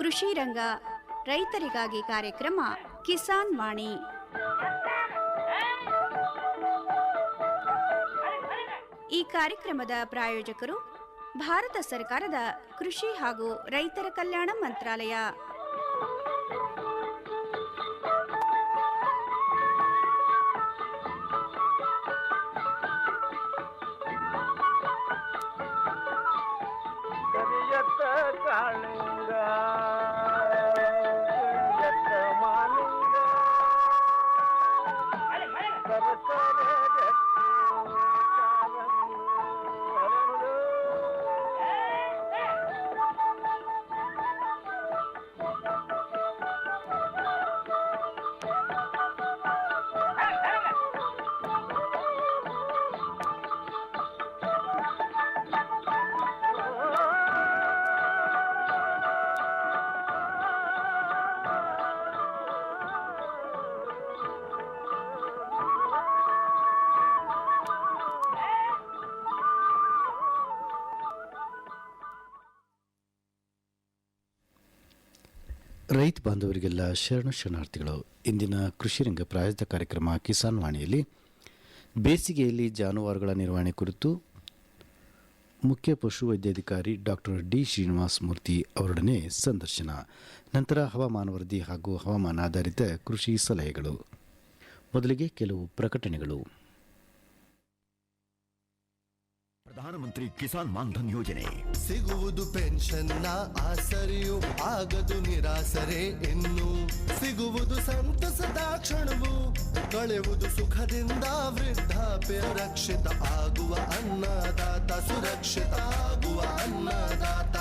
ಕೃಷಿ ರಂಗ ರೈತರಿಗಾಗಿ ಕಾರ್ಯಕ್ರಮ ಕಿಸಾನ್ ವಾಣಿ. ಈ ಕಾರ್ಯಕ್ರಮದ ಪ್ರಾಯೋಜಕರು ಭಾರತ ಸರ್ಕಾರದ ಕೃಷಿ ಹಾಗೂ ರೈತರ ಕಲ್ಯಾಣ ಮಂತ್ರಾಲಯ. ರೈತ ಬಾಂಧವರಿಗೆಲ್ಲ ಶರಣಾರ್ಥಿಗಳು. ಇಂದಿನ ಕೃಷಿ ರಂಗ ಪ್ರಾಯೋಜಿತ ಕಾರ್ಯಕ್ರಮ ಕಿಸಾನ್ ವಾಣಿಯಲ್ಲಿ ಬೇಸಿಗೆಯಲ್ಲಿ ಜಾನುವಾರುಗಳ ನಿರ್ವಹಣೆ ಕುರಿತು ಮುಖ್ಯ ಪಶು ವೈದ್ಯಾಧಿಕಾರಿ ಡಾಕ್ಟರ್ ಡಿ ಶ್ರೀನಿವಾಸ ಮೂರ್ತಿ ಅವರೊಡನೆ ಸಂದರ್ಶನ. ನಂತರ ಹವಾಮಾನ ವರದಿ ಹಾಗೂ ಹವಾಮಾನ ಆಧಾರಿತ ಕೃಷಿ ಸಲಹೆಗಳು. ಮೊದಲಿಗೆ ಕೆಲವು ಪ್ರಕಟಣೆಗಳು. ಪ್ರಧಾನಮಂತ್ರಿ ಕಿಸಾನ್ ಮಾನ್ಧನ್ ಯೋಜನೆ ಸಿಗುವುದು ಪೆನ್ಷನ್ನ ಆಸರೆಯು ಆಗದು ನಿರಾಸರೆ ಇನ್ನು ಸಿಗುವುದು ಸಂತಸದ ಕ್ಷಣವು ಕಳೆಯುವುದು ಸುಖದಿಂದ ವೃದ್ಧಾಪ್ಯ ರಕ್ಷಿತ ಆಗುವ ಅನ್ನದಾತ ಸುರಕ್ಷಿತ ಆಗುವ ಅನ್ನದಾತ.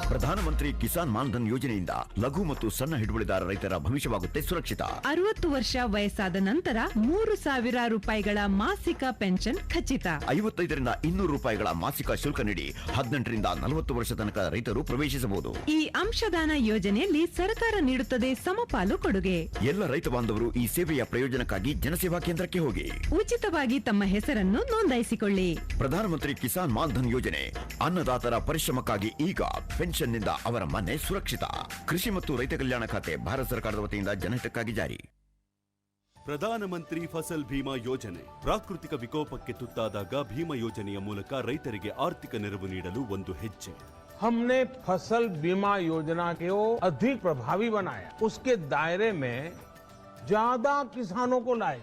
ಪ್ರಧಾನಮಂತ್ರಿ ಕಿಸಾನ್ ಮಾನ್ಧನ್ ಯೋಜನೆಯಿಂದ ಲಘು ಮತ್ತು ಸಣ್ಣ ಹಿಡುವಳಿದಾರ ರೈತರ ಭವಿಷ್ಯವಾಗುತ್ತೆ ಸುರಕ್ಷಿತ. 60 ವರ್ಷ ವಯಸ್ಸಾದ ನಂತರ 3,000 ರೂಪಾಯಿಗಳ ಮಾಸಿಕ ಪೆನ್ಷನ್ ಖಚಿತ. 55ರಿಂದ 200 ರೂಪಾಯಿಗಳ ಮಾಸಿಕ ಶುಲ್ಕ ನೀಡಿ 18ರಿಂದ 40 ವರ್ಷ ತನಕ ರೈತರು ಪ್ರವೇಶಿಸಬಹುದು. ಈ ಅಂಶದಾನ ಯೋಜನೆಯಲ್ಲಿ ಸರ್ಕಾರ ನೀಡುತ್ತದೆ ಸಮಪಾಲು ಕೊಡುಗೆ. ಎಲ್ಲ ರೈತ ಬಾಂಧವರು ಈ ಸೇವೆಯ ಪ್ರಯೋಜನಕ್ಕಾಗಿ ಜನಸೇವಾ ಕೇಂದ್ರಕ್ಕೆ ಹೋಗಿ ಉಚಿತವಾಗಿ ತಮ್ಮ ಹೆಸರನ್ನು ನೋಂದಾಯಿಸಿಕೊಳ್ಳಿ. ಪ್ರಧಾನಮಂತ್ರಿ ಕಿಸಾನ್ ಮಾನ್ಧನ್ ಯೋಜನೆ ಅನ್ನದಾತರ ಪರಿಶ್ರಮಕ್ಕಾಗಿ ಈಗ ಪೆನ್ಷನ್ನಿಂದ ಅವರ ಮನೆ ಸುರಕ್ಷಿತ. ಕೃಷಿ ಮತ್ತು ರೈತ ಕಲ್ಯಾಣ ಖಾತೆ ಭಾರತ ಸರ್ಕಾರದ ವತಿಯಿಂದ ಜನಹಿತಕ್ಕಾಗಿ ಜಾರಿ. ಪ್ರಧಾನಮಂತ್ರಿ ಫಸಲ್ ಭೀಮಾ ಯೋಜನೆ ಪ್ರಾಕೃತಿಕ ವಿಕೋಪಕ್ಕೆ ತುತ್ತಾದಾಗ ಭೀಮಾ ಯೋಜನೆಯ ಮೂಲಕ ರೈತರಿಗೆ ಆರ್ಥಿಕ ನೆರವು ನೀಡಲು ಒಂದು ಹೆಜ್ಜೆ. हमने फसल बीमा योजना को अधिक प्रभावी बनाया, उसके दायरे में ज्यादा किसानों को लाए.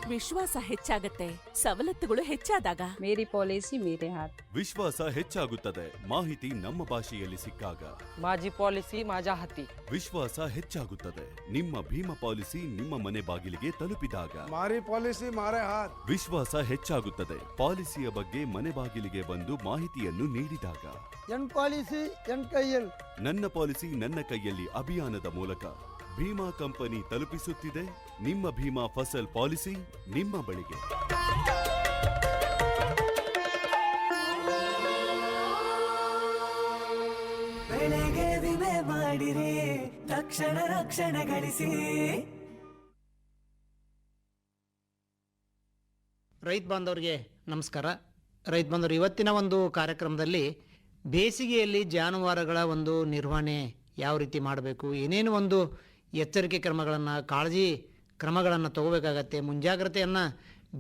ವಿಶ್ವಾಸ ಹೆಚ್ಚಾಗತ್ತೆ, ಸವಲತ್ತುಗಳು ಹೆಚ್ಚಾದಾಗ. ಮೇರಿ ಪಾಲಿಸಿ ಮೇರೆ ಹಾತ್. ವಿಶ್ವಾಸ ಹೆಚ್ಚಾಗುತ್ತದೆ ಮಾಹಿತಿ ನಮ್ಮ ಭಾಷೆಯಲ್ಲಿ ಸಿಕ್ಕಾಗ. ಮಾಜಿ ಪಾಲಿಸಿ ಮಾಜಾ ಹತ್ತಿ. ವಿಶ್ವಾಸ ಹೆಚ್ಚಾಗುತ್ತದೆ ನಿಮ್ಮ ಭೀಮಾ ಪಾಲಿಸಿ ನಿಮ್ಮ ಮನೆ ಬಾಗಿಲಿಗೆ ತಲುಪಿದಾಗ. ಮಾರಿ ಪಾಲಿಸಿ ಮಾರೆ ಹಾತ್. ವಿಶ್ವಾಸ ಹೆಚ್ಚಾಗುತ್ತದೆ ಪಾಲಿಸಿಯ ಬಗ್ಗೆ ಮನೆ ಬಾಗಿಲಿಗೆ ಬಂದು ಮಾಹಿತಿಯನ್ನು ನೀಡಿದಾಗ. ಎನ್ ಪಾಲಿಸಿ ಎನ್ ಕೈಯಲ್ಲಿ. ನನ್ನ ಪಾಲಿಸಿ ನನ್ನ ಕೈಯಲ್ಲಿ ಅಭಿಯಾನದ ಮೂಲಕ ಭೀಮಾ ಕಂಪನಿ ತಲುಪಿಸುತ್ತಿದೆ ನಿಮ್ಮ ಭೀಮಾ ಫಸಲ್ ಪಾಲಿಸಿ ನಿಮ್ಮ ಬಳಿಗೆ. ಬೆಳೆಗೆ ವಿಮೆ ಮಾಡಿರಿ, ತಕ್ಷಣ ರಕ್ಷಣೆ ಗಳಿಸಿ. ರೈತ ಬಾಂಧವರಿಗೆ ನಮಸ್ಕಾರ. ರೈತ ಬಾಂಧವರು, ಇವತ್ತಿನ ಒಂದು ಕಾರ್ಯಕ್ರಮದಲ್ಲಿ ಬೇಸಿಗೆಯಲ್ಲಿ ಜಾನುವಾರುಗಳ ಒಂದು ನಿರ್ವಹಣೆ ಯಾವ ರೀತಿ ಮಾಡಬೇಕು, ಏನೇನು ಒಂದು ಎಚ್ಚರಿಕೆ ಕ್ರಮಗಳನ್ನು, ಕಾಳಜಿ ಕ್ರಮಗಳನ್ನು ತಗೋಬೇಕಾಗತ್ತೆ, ಮುಂಜಾಗ್ರತೆಯನ್ನು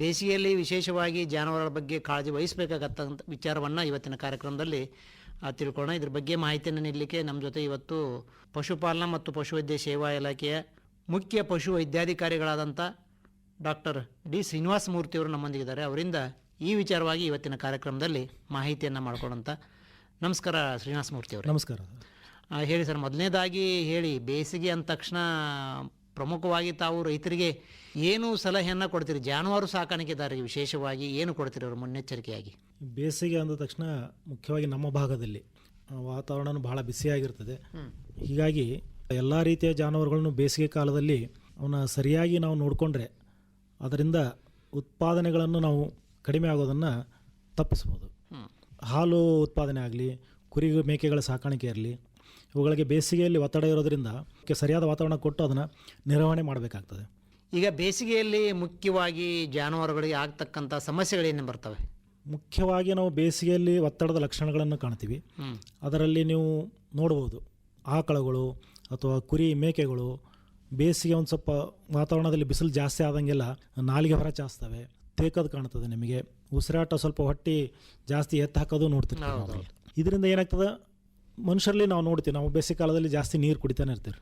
ಬೇಸಿಗೆಯಲ್ಲಿ ವಿಶೇಷವಾಗಿ ಜಾನುವಾರುಗಳ ಬಗ್ಗೆ ಕಾಳಜಿ ವಹಿಸಬೇಕಾಗತ್ತಂತ ವಿಚಾರವನ್ನು ಇವತ್ತಿನ ಕಾರ್ಯಕ್ರಮದಲ್ಲಿ ತಿಳ್ಕೊಳ್ಳೋಣ. ಇದ್ರ ಬಗ್ಗೆ ಮಾಹಿತಿಯನ್ನು ನೀಡಲಿಕ್ಕೆ ನಮ್ಮ ಜೊತೆ ಇವತ್ತು ಪಶುಪಾಲನಾ ಮತ್ತು ಪಶುವೈದ್ಯ ಸೇವಾ ಇಲಾಖೆಯ ಮುಖ್ಯ ಪಶು ವೈದ್ಯಾಧಿಕಾರಿಗಳಾದಂಥ ಡಾಕ್ಟರ್ ಡಿ ಶ್ರೀನಿವಾಸ ಮೂರ್ತಿಯವರು ನಮ್ಮೊಂದಿಗಿದ್ದಾರೆ. ಅವರಿಂದ ಈ ವಿಚಾರವಾಗಿ ಇವತ್ತಿನ ಕಾರ್ಯಕ್ರಮದಲ್ಲಿ ಮಾಹಿತಿಯನ್ನು ಮಾಡ್ಕೊಳ್ಳೋಂಥ. ನಮಸ್ಕಾರ ಶ್ರೀನಿವಾಸ ಮೂರ್ತಿಯವರು. ನಮಸ್ಕಾರ. ಹೇಳಿ ಸರ್, ಮೊದಲನೇದಾಗಿ ಹೇಳಿ, ಬೇಸಿಗೆ ಅಂದ ತಕ್ಷಣ ಪ್ರಮುಖವಾಗಿ ತಾವು ರೈತರಿಗೆ ಏನು ಸಲಹೆಯನ್ನು ಕೊಡ್ತೀರಿ? ಜಾನುವಾರು ಸಾಕಾಣಿಕೆದಾರರಿಗೆ ವಿಶೇಷವಾಗಿ ಏನು ಕೊಡ್ತೀರಿ ಅವರು ಮುನ್ನೆಚ್ಚರಿಕೆಯಾಗಿ? ಬೇಸಿಗೆ ಅಂದ ತಕ್ಷಣ ಮುಖ್ಯವಾಗಿ ನಮ್ಮ ಭಾಗದಲ್ಲಿ ವಾತಾವರಣ ಬಹಳ ಬಿಸಿಯಾಗಿರ್ತದೆ. ಹೀಗಾಗಿ ಎಲ್ಲ ರೀತಿಯ ಜಾನುವಾರುಗಳನ್ನು ಬೇಸಿಗೆ ಕಾಲದಲ್ಲಿ ಅವನ್ನ ಸರಿಯಾಗಿ ನಾವು ನೋಡಿಕೊಂಡ್ರೆ ಅದರಿಂದ ಉತ್ಪಾದನೆಗಳನ್ನು ನಾವು ಕಡಿಮೆ ಆಗೋದನ್ನು ತಪ್ಪಿಸ್ಬೋದು. ಹಾಲು ಉತ್ಪಾದನೆ ಆಗಲಿ, ಕುರಿ ಮೇಕೆಗಳ ಸಾಕಾಣಿಕೆ ಇರಲಿ, ಇವುಗಳಿಗೆ ಬೇಸಿಗೆಯಲ್ಲಿ ಒತ್ತಡ ಇರೋದರಿಂದ ಸರಿಯಾದ ವಾತಾವರಣ ಕೊಟ್ಟು ಅದನ್ನು ನಿರ್ವಹಣೆ ಮಾಡಬೇಕಾಗ್ತದೆ. ಈಗ ಬೇಸಿಗೆಯಲ್ಲಿ ಮುಖ್ಯವಾಗಿ ಜಾನುವಾರುಗಳಿಗೆ ಆಗ್ತಕ್ಕಂಥ ಸಮಸ್ಯೆಗಳೇನು ಬರ್ತವೆ? ಮುಖ್ಯವಾಗಿ ನಾವು ಬೇಸಿಗೆಯಲ್ಲಿ ಒತ್ತಡದ ಲಕ್ಷಣಗಳನ್ನು ಕಾಣ್ತೀವಿ. ಅದರಲ್ಲಿ ನೀವು ನೋಡ್ಬೋದು, ಆಕಳುಗಳು ಅಥವಾ ಕುರಿ ಮೇಕೆಗಳು ಬೇಸಿಗೆ ಒಂದು ಸ್ವಲ್ಪ ವಾತಾವರಣದಲ್ಲಿ ಬಿಸಿಲು ಜಾಸ್ತಿ ಆದಂಗೆಲ್ಲ ನಾಲಿಗೆ ಹೊರ ಚಾಸ್ತವೆ, ತೇಕದು ಕಾಣ್ತದೆ, ನಿಮಗೆ ಉಸಿರಾಟ ಸ್ವಲ್ಪ ಹೊಟ್ಟೆ ಜಾಸ್ತಿ ಎತ್ತು ಹಾಕೋದು ನೋಡ್ತೀವಿ. ಇದರಿಂದ ಏನಾಗ್ತದೆ, ಮನುಷ್ಯರಲ್ಲಿ ನಾವು ನೋಡ್ತೀವಿ, ನಾವು ಬೇಸಿಗೆ ಕಾಲದಲ್ಲಿ ಜಾಸ್ತಿ ನೀರು ಕುಡಿತಾನೆ ಇರ್ತೀವಿ,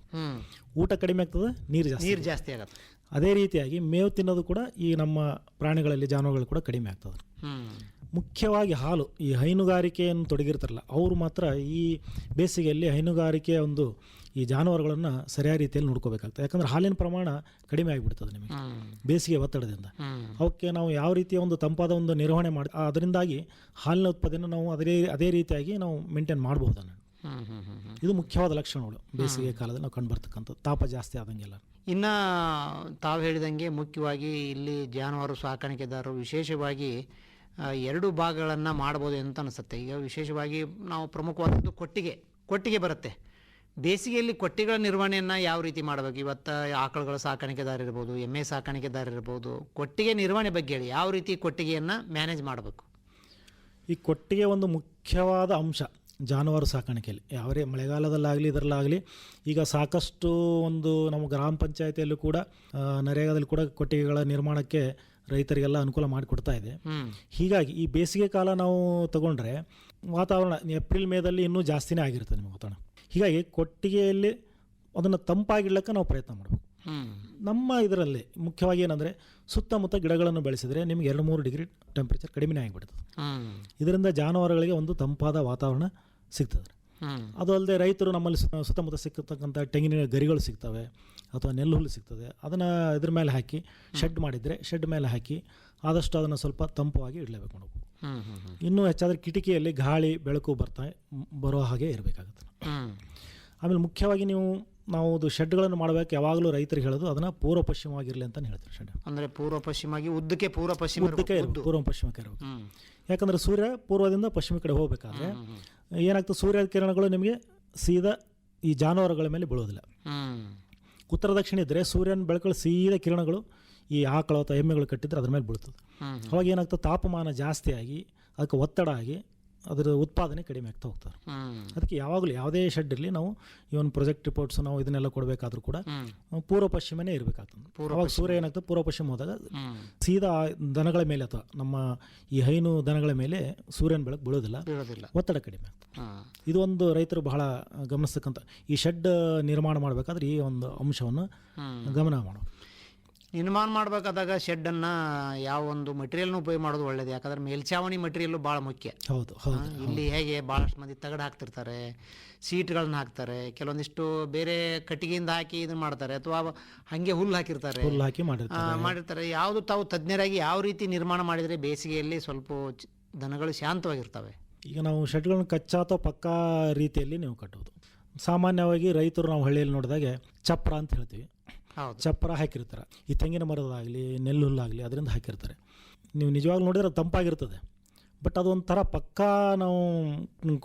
ಊಟ ಕಡಿಮೆ ಆಗ್ತದೆ, ನೀರು ಜಾಸ್ತಿ ಆಗುತ್ತೆ. ಅದೇ ರೀತಿಯಾಗಿ ಮೇವು ತಿನ್ನೋದು ಕೂಡ ಈ ನಮ್ಮ ಪ್ರಾಣಿಗಳಲ್ಲಿ ಜಾನುವಾರುಗಳು ಕೂಡ ಕಡಿಮೆ ಆಗ್ತದೆ. ಮುಖ್ಯವಾಗಿ ಹಾಲು, ಈ ಹೈನುಗಾರಿಕೆಯನ್ನು ತೊಡಗಿರ್ತಾರಲ್ಲ ಅವರು ಮಾತ್ರ ಈ ಬೇಸಿಗೆಯಲ್ಲಿ ಹೈನುಗಾರಿಕೆಯ ಒಂದು ಈ ಜಾನುವಾರುಗಳನ್ನು ಸರಿಯಾದ ರೀತಿಯಲ್ಲಿ ನೋಡ್ಕೋಬೇಕಾಗ್ತದೆ. ಯಾಕಂದರೆ ಹಾಲಿನ ಪ್ರಮಾಣ ಕಡಿಮೆ ಆಗಿಬಿಡ್ತದೆ ನಿಮಗೆ ಬೇಸಿಗೆ ಒತ್ತಡದಿಂದ. ಅವಕ್ಕೆ ನಾವು ಯಾವ ರೀತಿಯ ಒಂದು ತಂಪಾದ ಒಂದು ನಿರ್ವಹಣೆ ಮಾಡಿ ಅದರಿಂದಾಗಿ ಹಾಲಿನ ಉತ್ಪಾದನೆ ನಾವು ಅದೇ ರೀತಿಯಾಗಿ ನಾವು ಮೇಂಟೈನ್ ಮಾಡಬಹುದನ್ನು. ಇದು ಮುಖ್ಯವಾದ ಲಕ್ಷಣಗಳು ಬೇಸಿಗೆ ಕಾಲದಲ್ಲಿ ನಾವು ಕಂಡುಬರ್ತಕ್ಕಂಥದ್ದು, ತಾಪ ಜಾಸ್ತಿ ಆದಂಗೆಲ್ಲ. ಇನ್ನು ತಾವು ಹೇಳಿದಂಗೆ ಮುಖ್ಯವಾಗಿ ಇಲ್ಲಿ ಜಾನುವಾರು ಸಾಕಾಣಿಕೆದಾರರು ವಿಶೇಷವಾಗಿ 2 ಭಾಗಗಳನ್ನು ಮಾಡ್ಬೋದು ಅಂತ ಅನಿಸುತ್ತೆ. ಈಗ ವಿಶೇಷವಾಗಿ ನಾವು ಪ್ರಮುಖವಾದದ್ದು ಕೊಟ್ಟಿಗೆ ಬರುತ್ತೆ. ಬೇಸಿಗೆಯಲ್ಲಿ ಕೊಟ್ಟಿಗೆಗಳ ನಿರ್ವಹಣೆಯನ್ನು ಯಾವ ರೀತಿ ಮಾಡಬೇಕು? ಇವತ್ತು ಆಕಳುಗಳ ಸಾಕಾಣಿಕೆದಾರ ಇರ್ಬೋದು, ಎಮ್ಮೆ ಸಾಕಾಣಿಕೆದಾರ ಇರ್ಬೋದು, ಕೊಟ್ಟಿಗೆ ನಿರ್ವಹಣೆ ಬಗ್ಗೆ ಹೇಳಿ, ಯಾವ ರೀತಿ ಕೊಟ್ಟಿಗೆಯನ್ನು ಮ್ಯಾನೇಜ್ ಮಾಡಬೇಕು? ಈ ಕೊಟ್ಟಿಗೆ ಒಂದು ಮುಖ್ಯವಾದ ಅಂಶ ಜಾನುವಾರು ಸಾಕಾಣಿಕೆಯಲ್ಲಿ. ಯಾವರೇ ಮಳೆಗಾಲದಲ್ಲಾಗಲಿ ಇದರಲ್ಲಾಗಲಿ ಈಗ ಸಾಕಷ್ಟು ಒಂದು ನಮ್ಮ ಗ್ರಾಮ ಪಂಚಾಯತಿಯಲ್ಲೂ ಕೂಡ ನರೇಗಾದಲ್ಲಿ ಕೂಡ ಕೊಟ್ಟಿಗೆಗಳ ನಿರ್ಮಾಣಕ್ಕೆ ರೈತರಿಗೆಲ್ಲ ಅನುಕೂಲ ಮಾಡಿಕೊಡ್ತಾ ಇದೆ. ಹೀಗಾಗಿ ಈ ಬೇಸಿಗೆ ಕಾಲ ನಾವು ತಗೊಂಡ್ರೆ ವಾತಾವರಣ ಏಪ್ರಿಲ್ ಮೇದಲ್ಲಿ ಇನ್ನೂ ಜಾಸ್ತಿನೇ ಆಗಿರ್ತದೆ ನಿಮ್ಮ ವಾತಾವರಣ. ಹೀಗಾಗಿ ಕೊಟ್ಟಿಗೆಯಲ್ಲಿ ಅದನ್ನು ತಂಪಾಗಿಡ್ಲಿಕ್ಕೆ ನಾವು ಪ್ರಯತ್ನ ಮಾಡಬೇಕು. ನಮ್ಮ ಇದರಲ್ಲಿ ಮುಖ್ಯವಾಗಿ ಏನಂದರೆ ಸುತ್ತಮುತ್ತ ಗಿಡಗಳನ್ನು ಬೆಳೆಸಿದರೆ ನಿಮಗೆ 2-3 ಡಿಗ್ರಿ ಟೆಂಪ್ರೇಚರ್ ಕಡಿಮೆ ಆಗಿಬಿಡ್ತದೆ. ಇದರಿಂದ ಜಾನುವಾರುಗಳಿಗೆ ಒಂದು ತಂಪಾದ ವಾತಾವರಣ ಸಿಗ್ತದೆ. ಅದು ಅಲ್ಲದೆ ರೈತರು ನಮ್ಮಲ್ಲಿ ಸುತ್ತಮುತ್ತ ಸಿಕ್ಕತಕ್ಕಂಥ ತೆಂಗಿನ ಗರಿಗಳು ಸಿಗ್ತವೆ ಅಥವಾ ನೆಲ್ಲು ಹುಲ್ಲು ಸಿಗ್ತದೆ, ಅದನ್ನು ಇದ್ರ ಮೇಲೆ ಹಾಕಿ ಶೆಡ್ ಮಾಡಿದರೆ ಶೆಡ್ ಮೇಲೆ ಹಾಕಿ ಆದಷ್ಟು ಅದನ್ನು ಸ್ವಲ್ಪ ತಂಪವಾಗಿ ಇಡಲೇಬೇಕು ನಾವು. ಇನ್ನೂ ಹೆಚ್ಚಾದರೆ ಕಿಟಕಿಯಲ್ಲಿ ಗಾಳಿ ಬೆಳಕು ಬರೋ ಹಾಗೆ ಇರಬೇಕಾಗುತ್ತೆ. ಆಮೇಲೆ ಮುಖ್ಯವಾಗಿ ನಾವು ಅದು ಶೆಡ್ಗಳನ್ನು ಮಾಡಬೇಕು ಯಾವಾಗಲೂ ರೈತರಿಗೆ ಹೇಳೋದು ಅದನ್ನು ಪೂರ್ವ ಪಶ್ಚಿಮವಾಗಿರಲಿ ಅಂತ ಹೇಳ್ತಾರೆ. ಶೆಡ್ ಅಂದರೆ ಪೂರ್ವ ಪಶ್ಚಿಮವಾಗಿ ಉದ್ದಕ್ಕೆ ಪೂರ್ವ ಪಶ್ಚಿಮಕ್ಕೆ ಇರಬೇಕು. ಯಾಕಂದರೆ ಸೂರ್ಯ ಪೂರ್ವದಿಂದ ಪಶ್ಚಿಮ ಕಡೆ ಹೋಗಬೇಕಾದ್ರೆ ಏನಾಗ್ತದೆ, ಸೂರ್ಯ ಕಿರಣಗಳು ನಿಮಗೆ ಸೀದಾ ಈ ಜಾನುವಾರುಗಳ ಮೇಲೆ ಬೀಳೋದಿಲ್ಲ. ಉತ್ತರ ದಕ್ಷಿಣ ಇದ್ದರೆ ಸೂರ್ಯನ ಬೆಳಕಲ್ಲಿ ಸೀದಾ ಕಿರಣಗಳು ಈ ಆಕಳು ಅಥವಾ ಎಮ್ಮೆಗಳು ಕಟ್ಟಿದ್ರೆ ಅದ್ರ ಮೇಲೆ ಬೀಳ್ತದೆ. ಅವಾಗ ಏನಾಗ್ತದೆ, ತಾಪಮಾನ ಜಾಸ್ತಿಯಾಗಿ ಅದಕ್ಕೆ ಒತ್ತಡ ಆಗಿ ಅದರ ಉತ್ಪಾದನೆ ಕಡಿಮೆ ಆಗ್ತಾ ಹೋಗ್ತಾರೆ. ಅದಕ್ಕೆ ಯಾವಾಗಲೂ ಯಾವುದೇ ಶೆಡ್ ಇರಲಿ ನಾವು ಇವನ್ ಪ್ರೊಜೆಕ್ಟ್ ರಿಪೋರ್ಟ್ಸ್ ನಾವು ಇದನ್ನೆಲ್ಲ ಕೊಡಬೇಕಾದ್ರೂ ಕೂಡ ಪೂರ್ವ ಪಶ್ಚಿಮನೇ ಇರಬೇಕಾಗ್ತದೆ. ಅವಾಗ ಸೂರ್ಯ ಏನಾಗ್ತದೆ, ಪೂರ್ವ ಪಶ್ಚಿಮ ಹೋದಾಗ ಸೀದಾ ದನಗಳ ಮೇಲೆ ಅಥವಾ ನಮ್ಮ ಈ ಹೈನು ದನಗಳ ಮೇಲೆ ಸೂರ್ಯನ ಬೆಳಕು ಬೀಳೋದಿಲ್ಲ, ಒತ್ತಡ ಕಡಿಮೆ ಆಗ್ತದೆ. ಇದು ಒಂದು ರೈತರು ಬಹಳ ಗಮನಿಸ್ತಕ್ಕಂಥ, ಈ ಶೆಡ್ ನಿರ್ಮಾಣ ಮಾಡಬೇಕಾದ್ರೆ ಈ ಒಂದು ಅಂಶವನ್ನು ಗಮನ ಮಾಡಬೇಕು. ನಿರ್ಮಾಣ ಮಾಡಬೇಕಾದಾಗ ಶೆಡ್ಡನ್ನು ಯಾವ ಒಂದು ಮಟೀರಿಯಲ್ನ ಉಪಯೋಗ ಮಾಡೋದು ಒಳ್ಳೇದು. ಯಾಕಂದರೆ ಮೇಲ್ಛಾವಣಿ ಮಟೀರಿಯಲ್ಲು ಭಾಳ ಮುಖ್ಯ. ಹೌದು. ಇಲ್ಲಿ ಹೇಗೆ ಭಾಳಷ್ಟು ಮಂದಿ ತಗಡು ಹಾಕ್ತಿರ್ತಾರೆ, ಸೀಟ್ಗಳನ್ನ ಹಾಕ್ತಾರೆ, ಕೆಲವೊಂದಿಷ್ಟು ಬೇರೆ ಕಟ್ಟಿಗೆಯಿಂದ ಹಾಕಿ ಇದನ್ನು ಮಾಡ್ತಾರೆ, ಅಥವಾ ಹಾಗೆ ಹುಲ್ಲು ಹಾಕಿ ಮಾಡಿರ್ತಾರೆ. ಯಾವುದು ತಾವು ತಜ್ಞರಾಗಿ ಯಾವ ರೀತಿ ನಿರ್ಮಾಣ ಮಾಡಿದರೆ ಬೇಸಿಗೆಯಲ್ಲಿ ಸ್ವಲ್ಪ ದನಗಳು ಶಾಂತವಾಗಿರ್ತವೆ? ಈಗ ನಾವು ಶೆಡ್ಗಳನ್ನು ಕಚ್ಚಾ ಅಥವಾ ಪಕ್ಕಾ ರೀತಿಯಲ್ಲಿ ನೀವು ಕಟ್ಟೋದು. ಸಾಮಾನ್ಯವಾಗಿ ರೈತರು ನಾವು ಹಳ್ಳಿಯಲ್ಲಿ ನೋಡಿದಾಗೆ ಚಪ್ರ ಅಂತ ಹೇಳ್ತೀವಿ, ಚಪ್ರ ಹಾಕಿರ್ತಾರೆ. ಈ ತೆಂಗಿನ ಮರದಾಗಲಿ ನೆಲ್ಲು ಹುಲ್ಲಾಗಲಿ ಅದರಿಂದ ಹಾಕಿರ್ತಾರೆ. ನೀವು ನಿಜವಾಗ್ಲೂ ನೋಡಿದ್ರೆ ಅದು ತಂಪಾಗಿರ್ತದೆ. ಬಟ್ ಅದು ಒಂಥರ ಪಕ್ಕಾ ನಾವು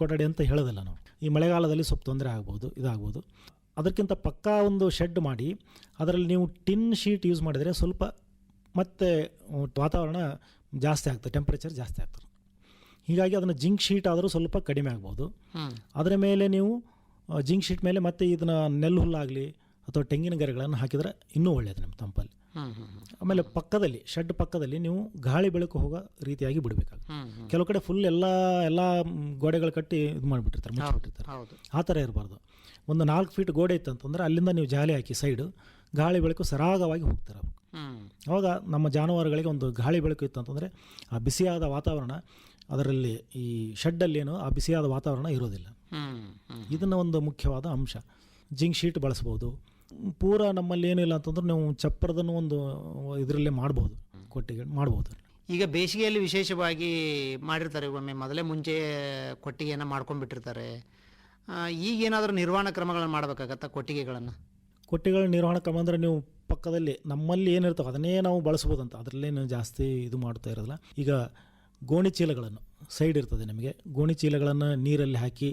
ಕೊಠಡಿ ಅಂತ ಹೇಳೋದಿಲ್ಲ ನಾವು. ಈ ಮಳೆಗಾಲದಲ್ಲಿ ಸ್ವಲ್ಪ ತೊಂದರೆ ಇದಾಗ್ಬೋದು. ಅದಕ್ಕಿಂತ ಪಕ್ಕಾ ಒಂದು ಶೆಡ್ ಮಾಡಿ ಅದರಲ್ಲಿ ನೀವು ಟಿನ್ ಶೀಟ್ ಯೂಸ್ ಮಾಡಿದರೆ ಸ್ವಲ್ಪ ಮತ್ತೆ ವಾತಾವರಣ ಜಾಸ್ತಿ ಆಗ್ತದೆ, ಟೆಂಪ್ರೇಚರ್ ಜಾಸ್ತಿ ಆಗ್ತದೆ. ಹೀಗಾಗಿ ಅದನ್ನು ಜಿಂಕ್ ಶೀಟ್ ಆದರೂ ಸ್ವಲ್ಪ ಕಡಿಮೆ ಆಗ್ಬೋದು. ಅದರ ಮೇಲೆ ನೀವು ಜಿಂಕ್ ಶೀಟ್ ಮೇಲೆ ಮತ್ತೆ ಇದನ್ನು ನೆಲ್ಲು ಹುಲ್ಲಾಗಲಿ ಅಥವಾ ತೆಂಗಿನ ಗರಿಗಳನ್ನು ಹಾಕಿದರೆ ಇನ್ನೂ ಒಳ್ಳೆಯದು ನಮ್ಮ ತಂಪಲ್ಲಿ. ಆಮೇಲೆ ಪಕ್ಕದಲ್ಲಿ ಶೆಡ್ ಪಕ್ಕದಲ್ಲಿ ನೀವು ಗಾಳಿ ಬೆಳಕು ಹೋಗೋ ರೀತಿಯಾಗಿ ಬಿಡಬೇಕಾಗುತ್ತೆ. ಕೆಲವು ಕಡೆ ಫುಲ್ ಎಲ್ಲ ಗೋಡೆಗಳು ಕಟ್ಟಿ ಇದು ಮಾಡಿಬಿಟ್ಟಿರ್ತಾರೆ, ಮುಚ್ಚಿಬಿಟ್ಟಿರ್ತಾರೆ. ಆ ಥರ ಇರಬಾರ್ದು. ಒಂದು 4 ಫೀಟ್ ಗೋಡೆ ಇತ್ತು ಅಂತಂದರೆ ಅಲ್ಲಿಂದ ನೀವು ಜಾಲಿ ಹಾಕಿ ಸೈಡು ಗಾಳಿ ಬೆಳಕು ಸರಾಗವಾಗಿ ಹೋಗ್ತಾರೆ. ಅವಾಗ ನಮ್ಮ ಜಾನುವಾರುಗಳಿಗೆ ಒಂದು ಗಾಳಿ ಬೆಳಕು ಇತ್ತು ಅಂತಂದರೆ ಆ ಬಿಸಿಯಾದ ವಾತಾವರಣ ಅದರಲ್ಲಿ ಈ ಶೆಡ್ಡಲ್ಲೇನು ಆ ಬಿಸಿಯಾದ ವಾತಾವರಣ ಇರೋದಿಲ್ಲ. ಇದನ್ನು ಒಂದು ಮುಖ್ಯವಾದ ಅಂಶ. ಜಿಂಕ್ ಶೀಟ್ ಬಳಸ್ಬೋದು. ಪೂರ ನಮ್ಮಲ್ಲಿ ಏನಿಲ್ಲ ಅಂತಂದ್ರೆ ನಾವು ಚಪ್ಪರದನ್ನು ಒಂದು ಇದರಲ್ಲೇ ಮಾಡ್ಬೋದು, ಕೊಟ್ಟಿಗೆ ಮಾಡ್ಬೋದು. ಈಗ ಬೇಸಿಗೆಯಲ್ಲಿ ವಿಶೇಷವಾಗಿ ಮಾಡಿರ್ತಾರೆ, ಒಮ್ಮೆ ಮೊದಲೇ ಮುಂಚೆ ಕೊಟ್ಟಿಗೆಯನ್ನು ಮಾಡ್ಕೊಂಡ್ಬಿಟ್ಟಿರ್ತಾರೆ. ಈಗೇನಾದರೂ ನಿರ್ವಹಣಾ ಕ್ರಮಗಳನ್ನು ಮಾಡಬೇಕಾಗತ್ತಾ ಕೊಟ್ಟಿಗೆಗಳ ನಿರ್ವಹಣಾ ಕ್ರಮ ಅಂದರೆ ನೀವು ಪಕ್ಕದಲ್ಲಿ ನಮ್ಮಲ್ಲಿ ಏನಿರ್ತವೆ ಅದನ್ನೇ ನಾವು ಬಳಸ್ಬೋದಂತ, ಅದರಲ್ಲೇನು ಜಾಸ್ತಿ ಇದು ಮಾಡ್ತಾ ಇರೋದಿಲ್ಲ. ಈಗ ಗೋಣಿ ಚೀಲಗಳನ್ನು ಸೈಡ್ ಇರ್ತದೆ ನಿಮಗೆ, ಗೋಣಿ ಚೀಲಗಳನ್ನು ನೀರಲ್ಲಿ ಹಾಕಿ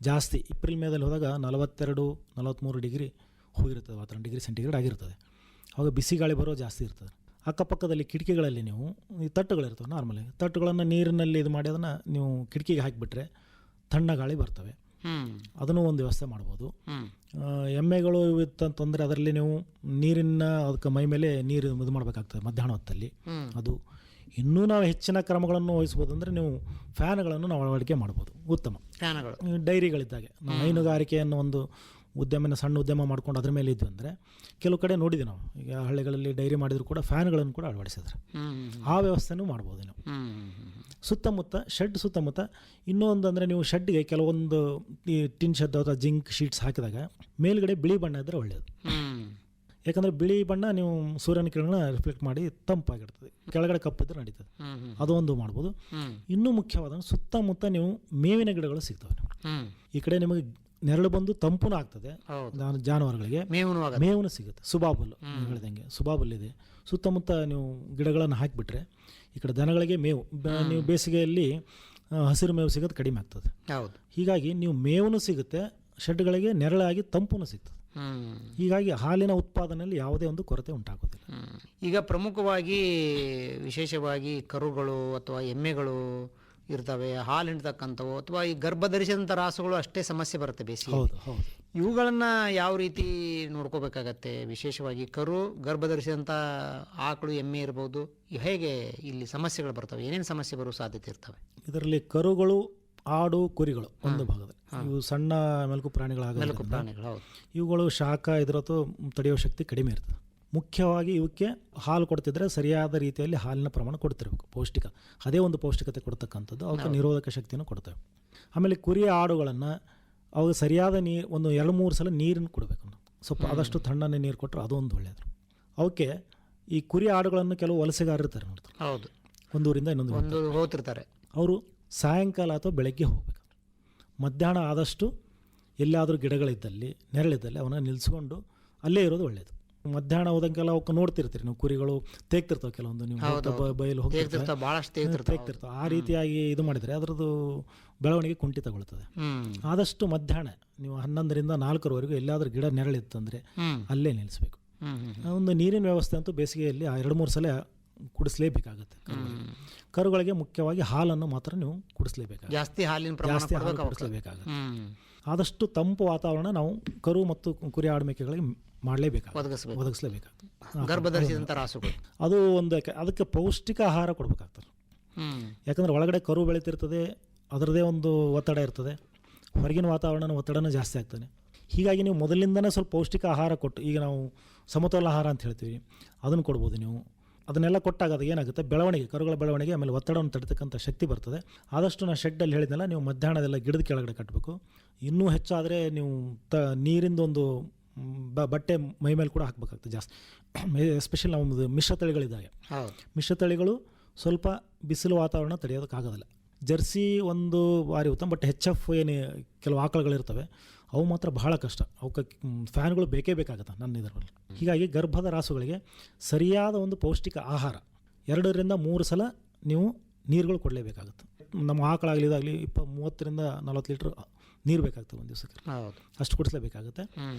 ಜಾಸ್ತಿ ಏಪ್ರಿಲ್ ಮೇದಲ್ಲಿ ಹೋದಾಗ 42-43 ಡಿಗ್ರಿ ಹೋಗಿರ್ತದೆ, ವಾತಾವರಣ ಡಿಗ್ರಿ ಸೆಂಟಿಗ್ರೇಡ್ ಆಗಿರ್ತದೆ. ಆವಾಗ ಬಿಸಿ ಗಾಳಿ ಬರೋ ಜಾಸ್ತಿ ಇರ್ತದೆ. ಅಕ್ಕಪಕ್ಕದಲ್ಲಿ ಕಿಟಕಿಗಳಲ್ಲಿ ನೀವು ಈ ತಟ್ಟುಗಳಿರ್ತವೆ, ನಾರ್ಮಲಾಗಿ ತಟ್ಟುಗಳನ್ನು ನೀರಿನಲ್ಲಿ ಇದು ಮಾಡಿ ಅದನ್ನು ನೀವು ಕಿಟಕಿಗೆ ಹಾಕಿಬಿಟ್ರೆ ತಣ್ಣ ಗಾಳಿ ಬರ್ತವೆ. ಅದನ್ನು ಒಂದು ವ್ಯವಸ್ಥೆ ಮಾಡ್ಬೋದು. ಎಮ್ಮೆಗಳು ಇತ್ತಂತಂದರೆ ಅದರಲ್ಲಿ ನೀವು ನೀರಿನ ಅದಕ್ಕೆ ಮೈ ಮೇಲೆ ನೀರು ಇದು ಮಾಡಬೇಕಾಗ್ತದೆ ಮಧ್ಯಾಹ್ನ ಹೊತ್ತಲ್ಲಿ. ಅದು ಇನ್ನೂ ನಾವು ಹೆಚ್ಚಿನ ಕ್ರಮಗಳನ್ನು ವಹಿಸ್ಬೋದು ಅಂದರೆ ನೀವು ಫ್ಯಾನ್ಗಳನ್ನು ನಾವು ಅಳವಡಿಕೆ ಮಾಡ್ಬೋದು, ಉತ್ತಮ. ಫ್ಯಾನ್ಗಳು ಡೈರಿಗಳಿದ್ದಾಗೆ ನಾವು ಹೈನುಗಾರಿಕೆಯನ್ನು ಒಂದು ಸಣ್ಣ ಉದ್ಯಮ ಮಾಡ್ಕೊಂಡು ಅದ್ರ ಮೇಲೆ ಇದ್ವಿ ಅಂದರೆ ಕೆಲವು ಕಡೆ ನೋಡಿದ್ವಿ ನಾವು. ಈಗ ಹಳ್ಳಿಗಳಲ್ಲಿ ಡೈರಿ ಮಾಡಿದ್ರು ಕೂಡ ಫ್ಯಾನ್ಗಳನ್ನು ಕೂಡ ಅಳವಡಿಸಿದ್ರೆ ಆ ವ್ಯವಸ್ಥೆನೂ ಮಾಡ್ಬೋದು ನಾವು. ಸುತ್ತಮುತ್ತ ಸುತ್ತಮುತ್ತ ಇನ್ನೊಂದು ಅಂದರೆ ನೀವು ಶೆಡ್ಗೆ ಕೆಲವೊಂದು ಈ ಟಿನ್ ಶೆಡ್ ಅಥವಾ ಜಿಂಕ್ ಶೀಟ್ಸ್ ಹಾಕಿದಾಗ ಮೇಲ್ಗಡೆ ಬಿಳಿ ಬಣ್ಣ ಇದ್ದರೆ ಒಳ್ಳೆಯದು. ಯಾಕಂದರೆ ಬಿಳಿ ಬಣ್ಣ ನೀವು ಸೂರ್ಯನ ಕಿರಣನ ರಿಫ್ಲೆಕ್ಟ್ ಮಾಡಿ ತಂಪಾಗಿರ್ತದೆ. ಕೆಳಗಡೆ ಕಪ್ಪಿದ್ರೆ ನಡೀತದೆ, ಅದೊಂದು ಮಾಡ್ಬೋದು. ಇನ್ನೂ ಮುಖ್ಯವಾದ ಸುತ್ತಮುತ್ತ ನೀವು ಮೇವಿನ ಗಿಡಗಳು ಸಿಗ್ತವೆ. ಈ ಕಡೆ ನಿಮಗೆ ನೆರಳು ಬಂದು ತಂಪುನೂ ಆಗ್ತದೆ ಜಾನುವಾರುಗಳಿಗೆ, ಮೇವು ಸಿಗುತ್ತೆ. ಸುಬಾಬುಲ್ ಹೇಳ್ದಂಗೆ ಸುಬಾಬುಲ್ ಇದೆ. ಸುತ್ತಮುತ್ತ ನೀವು ಗಿಡಗಳನ್ನು ಹಾಕಿಬಿಟ್ರೆ ಈ ಕಡೆ ದನಗಳಿಗೆ ಮೇವು, ನೀವು ಬೇಸಿಗೆಯಲ್ಲಿ ಹಸಿರು ಮೇವು ಸಿಗೋದು ಕಡಿಮೆ ಆಗ್ತದೆ. ಹೀಗಾಗಿ ನೀವು ಮೇವು ಸಿಗುತ್ತೆ, ಶೆಡ್ಗಳಿಗೆ ನೆರಳಾಗಿ ತಂಪುನೂ ಸಿಗ್ತದೆ. ಹೀಗಾಗಿ ಹಾಲಿನ ಉತ್ಪಾದನೆಯಲ್ಲಿ ಯಾವುದೇ ಒಂದು ಕೊರತೆ ಉಂಟಾಗೋದಿಲ್ಲ. ಈಗ ಪ್ರಮುಖವಾಗಿ ವಿಶೇಷವಾಗಿ ಕರುಗಳು ಅಥವಾ ಎಮ್ಮೆಗಳು ಇರ್ತವೆ, ಹಾಲು ಹಿಂಡ್ತಕ್ಕಂಥವು ಅಥವಾ ಈ ಗರ್ಭ ಧರಿಸಿದಂಥ ರಾಸುಗಳು ಅಷ್ಟೇ ಸಮಸ್ಯೆ ಬರುತ್ತೆ ಬೇಸಿಗೆ. ಇವುಗಳನ್ನು ಯಾವ ರೀತಿ ನೋಡ್ಕೋಬೇಕಾಗತ್ತೆ? ವಿಶೇಷವಾಗಿ ಕರು, ಗರ್ಭ ಧರಿಸಿದಂಥ ಆಕಳು, ಎಮ್ಮೆ ಇರ್ಬೋದು, ಹೇಗೆ ಇಲ್ಲಿ ಸಮಸ್ಯೆಗಳು ಬರ್ತವೆ? ಏನೇನು ಸಮಸ್ಯೆ ಬರೋ ಸಾಧ್ಯತೆ ಇರ್ತವೆ? ಇದರಲ್ಲಿ ಕರುಗಳು, ಆಡು, ಕುರಿಗಳು ಒಂದು ಭಾಗದಲ್ಲಿ ಇವು ಸಣ್ಣ ಮೆಲುಕು ಪ್ರಾಣಿಗಳಾಗ ಇವುಗಳು ಶಾಖ ಇದರತ್ತು ತಡೆಯುವ ಶಕ್ತಿ ಕಡಿಮೆ ಇರ್ತದೆ. ಮುಖ್ಯವಾಗಿ ಇವಕ್ಕೆ ಹಾಲು ಕೊಡ್ತಿದ್ರೆ ಸರಿಯಾದ ರೀತಿಯಲ್ಲಿ ಹಾಲಿನ ಪ್ರಮಾಣ ಕೊಡ್ತಿರ್ಬೇಕು, ಪೌಷ್ಟಿಕ ಅದೇ ಒಂದು ಪೌಷ್ಟಿಕತೆ ಕೊಡ್ತಕ್ಕಂಥದ್ದು. ಅವಕ್ಕೆ ನಿರೋಧಕ ಶಕ್ತಿಯನ್ನು ಕೊಡ್ತೇವೆ. ಆಮೇಲೆ ಕುರಿ ಆಡುಗಳನ್ನು ಅವಾಗ ಸರಿಯಾದ ನೀರು ಒಂದು 2-3 ಸಲ ನೀರನ್ನು ಕೊಡಬೇಕು. ಸ್ವಲ್ಪ ಆದಷ್ಟು ತಣ್ಣನೆ ನೀರು ಕೊಟ್ಟರೆ ಅದೊಂದು ಒಳ್ಳೆಯದು. ಅವಕ್ಕೆ ಈ ಕುರಿ ಆಡುಗಳನ್ನು ಕೆಲವು ವಲಸೆಗಾರರು ಇರ್ತಾರೆ ನೋಡ್ತಾರೆ, ಹೌದು, ಒಂದೂರಿಂದ ಇನ್ನೊಂದು ಹೋಗ್ತಿರ್ತಾರೆ. ಅವರು ಸಾಯಂಕಾಲ ಅಥವಾ ಬೆಳಗ್ಗೆ ಹೋಗಬೇಕು. ಮಧ್ಯಾಹ್ನ ಆದಷ್ಟು ಎಲ್ಲಾದರೂ ಗಿಡಗಳಿದ್ದಲ್ಲಿ, ನೆರಳಿದ್ದಲ್ಲಿ ಅವನ್ನ ನಿಲ್ಲಿಸ್ಕೊಂಡು ಅಲ್ಲೇ ಇರೋದು ಒಳ್ಳೆಯದು. ಮಧ್ಯಾಹ್ನ ಹೋದಂಗೆಲ್ಲ ಅವಕ್ಕೆ ನೋಡ್ತಿರ್ತೀರಿ ನೀವು, ಕುರಿಗಳು ತೇಗ್ತಿರ್ತಾವೆ ಕೆಲವೊಂದು, ನೀವು ಬಯಲು ತೇಗ್ತಿರ್ತಾವೆ. ಆ ರೀತಿಯಾಗಿ ಇದು ಮಾಡಿದರೆ ಅದರದ್ದು ಬೆಳವಣಿಗೆ ಕುಂಠಿತಗೊಳ್ತದೆ. ಆದಷ್ಟು ಮಧ್ಯಾಹ್ನ ನೀವು 11ರಿಂದ 4ರವರೆಗೂ ಎಲ್ಲಾದರೂ ಗಿಡ ನೆರಳಿತ್ತಂದರೆ ಅಲ್ಲೇ ನಿಲ್ಲಿಸಬೇಕು. ಒಂದು ನೀರಿನ ವ್ಯವಸ್ಥೆ ಅಂತೂ ಬೇಸಿಗೆಯಲ್ಲಿ 2-3 ಸಲ ಕುಡಿಸಲೇಬೇಕಾಗುತ್ತೆ. ಕರುಗಳಿಗೆ ಮುಖ್ಯವಾಗಿ ಹಾಲನ್ನು ಮಾತ್ರ ನೀವು ಕುಡಿಸಲೇಬೇಕಾಗುತ್ತೆ, ಜಾಸ್ತಿ ಹಾಲಿನ ಕುಡಿಸಲೇಬೇಕಾಗುತ್ತೆ. ಆದಷ್ಟು ತಂಪು ವಾತಾವರಣ ನಾವು ಕರು ಮತ್ತು ಕುರಿ ಆಡುಮೇಕೆಗಳಿಗೆ ಒದಗಿಸಲೇಬೇಕಾಗ್ತದೆ. ಗರ್ಭಧರಿಸಿದಂಥ ರಾಸುಗಳು ಅದು ಅದಕ್ಕೆ ಪೌಷ್ಟಿಕ ಆಹಾರ ಕೊಡಬೇಕಾಗ್ತದೆ. ಯಾಕಂದರೆ ಒಳಗಡೆ ಕರು ಬೆಳೀತಿರ್ತದೆ, ಅದರದೇ ಒಂದು ಒತ್ತಡ ಇರ್ತದೆ, ಹೊರಗಿನ ವಾತಾವರಣದ ಒತ್ತಡನೂ ಜಾಸ್ತಿ ಆಗ್ತದೆ. ಹೀಗಾಗಿ ನೀವು ಮೊದಲಿಂದನೇ ಸ್ವಲ್ಪ ಪೌಷ್ಟಿಕ ಆಹಾರ ಕೊಟ್ಟು, ಈಗ ನಾವು ಸಮತೋಲ ಆಹಾರ ಅಂತ ಹೇಳ್ತೀವಿ, ಅದನ್ನು ಕೊಡ್ಬೋದು ನೀವು. ಅದನ್ನೆಲ್ಲ ಕೊಟ್ಟಾಗ ಅದು ಏನಾಗುತ್ತೆ, ಬೆಳವಣಿಗೆ, ಕರುಗಳ ಬೆಳವಣಿಗೆ, ಆಮೇಲೆ ಒತ್ತಡವನ್ನು ತಡಿತಕ್ಕಂಥ ಶಕ್ತಿ ಬರ್ತದೆ. ಆದಷ್ಟು ನಾನು ಶೆಡ್ಡಲ್ಲಿ ಹೇಳಿದ್ನಲ್ಲ, ನೀವು ಮಧ್ಯಾಹ್ನದೆಲ್ಲ ಗಿಡದ ಕೆಳಗಡೆ ಕಟ್ಟಬೇಕು. ಇನ್ನೂ ಹೆಚ್ಚಾದರೆ ನೀವು ನೀರಿಂದ ಒಂದು ಬಟ್ಟೆ ಮೈ ಮೇಲೆ ಕೂಡ ಹಾಕಬೇಕಾಗ್ತದೆ ಜಾಸ್ತಿ. ಎಸ್ಪೆಷಲಿ ನಾವು ಮಿಶ್ರತಳಿಗಳಿದ್ದಾಗೆ, ಮಿಶ್ರತಳಿಗಳು ಸ್ವಲ್ಪ ಬಿಸಿಲು ವಾತಾವರಣ ತಡೆಯೋದಕ್ಕಾಗೋದಿಲ್ಲ. ಜರ್ಸಿ ಒಂದು ಬಾರಿ ಉತ್ತಮ, ಬಟ್ HF ಏನು ಕೆಲವು ಆಕಳುಗಳಿರ್ತವೆ ಅವು ಮಾತ್ರ ಬಹಳ ಕಷ್ಟ. ಅವಕ್ಕೆ ಫ್ಯಾನ್ಗಳು ಬೇಕೇ ಬೇಕಾಗುತ್ತೆ ನನ್ನ ಇದರಲ್ಲಿ. ಹೀಗಾಗಿ ಗರ್ಭದ ರಾಸುಗಳಿಗೆ ಸರಿಯಾದ ಒಂದು ಪೌಷ್ಟಿಕ ಆಹಾರ 2ರಿಂದ 3 ಸಲ ನೀವು ನೀರುಗಳು ಕೊಡಲೇಬೇಕಾಗುತ್ತೆ. ನಮ್ಮ ಆಕಳಾಗಲಿ ಇದಾಗಲಿ 30ರಿಂದ 40 ಲೀಟ್ರ್ ನೀರು ಬೇಕಾಗ್ತದೆ ಒಂದು ದಿವಸಕ್ಕೆ, ಅಷ್ಟು ಕುಡಿಸ್ಲೇಬೇಕಾಗುತ್ತೆ.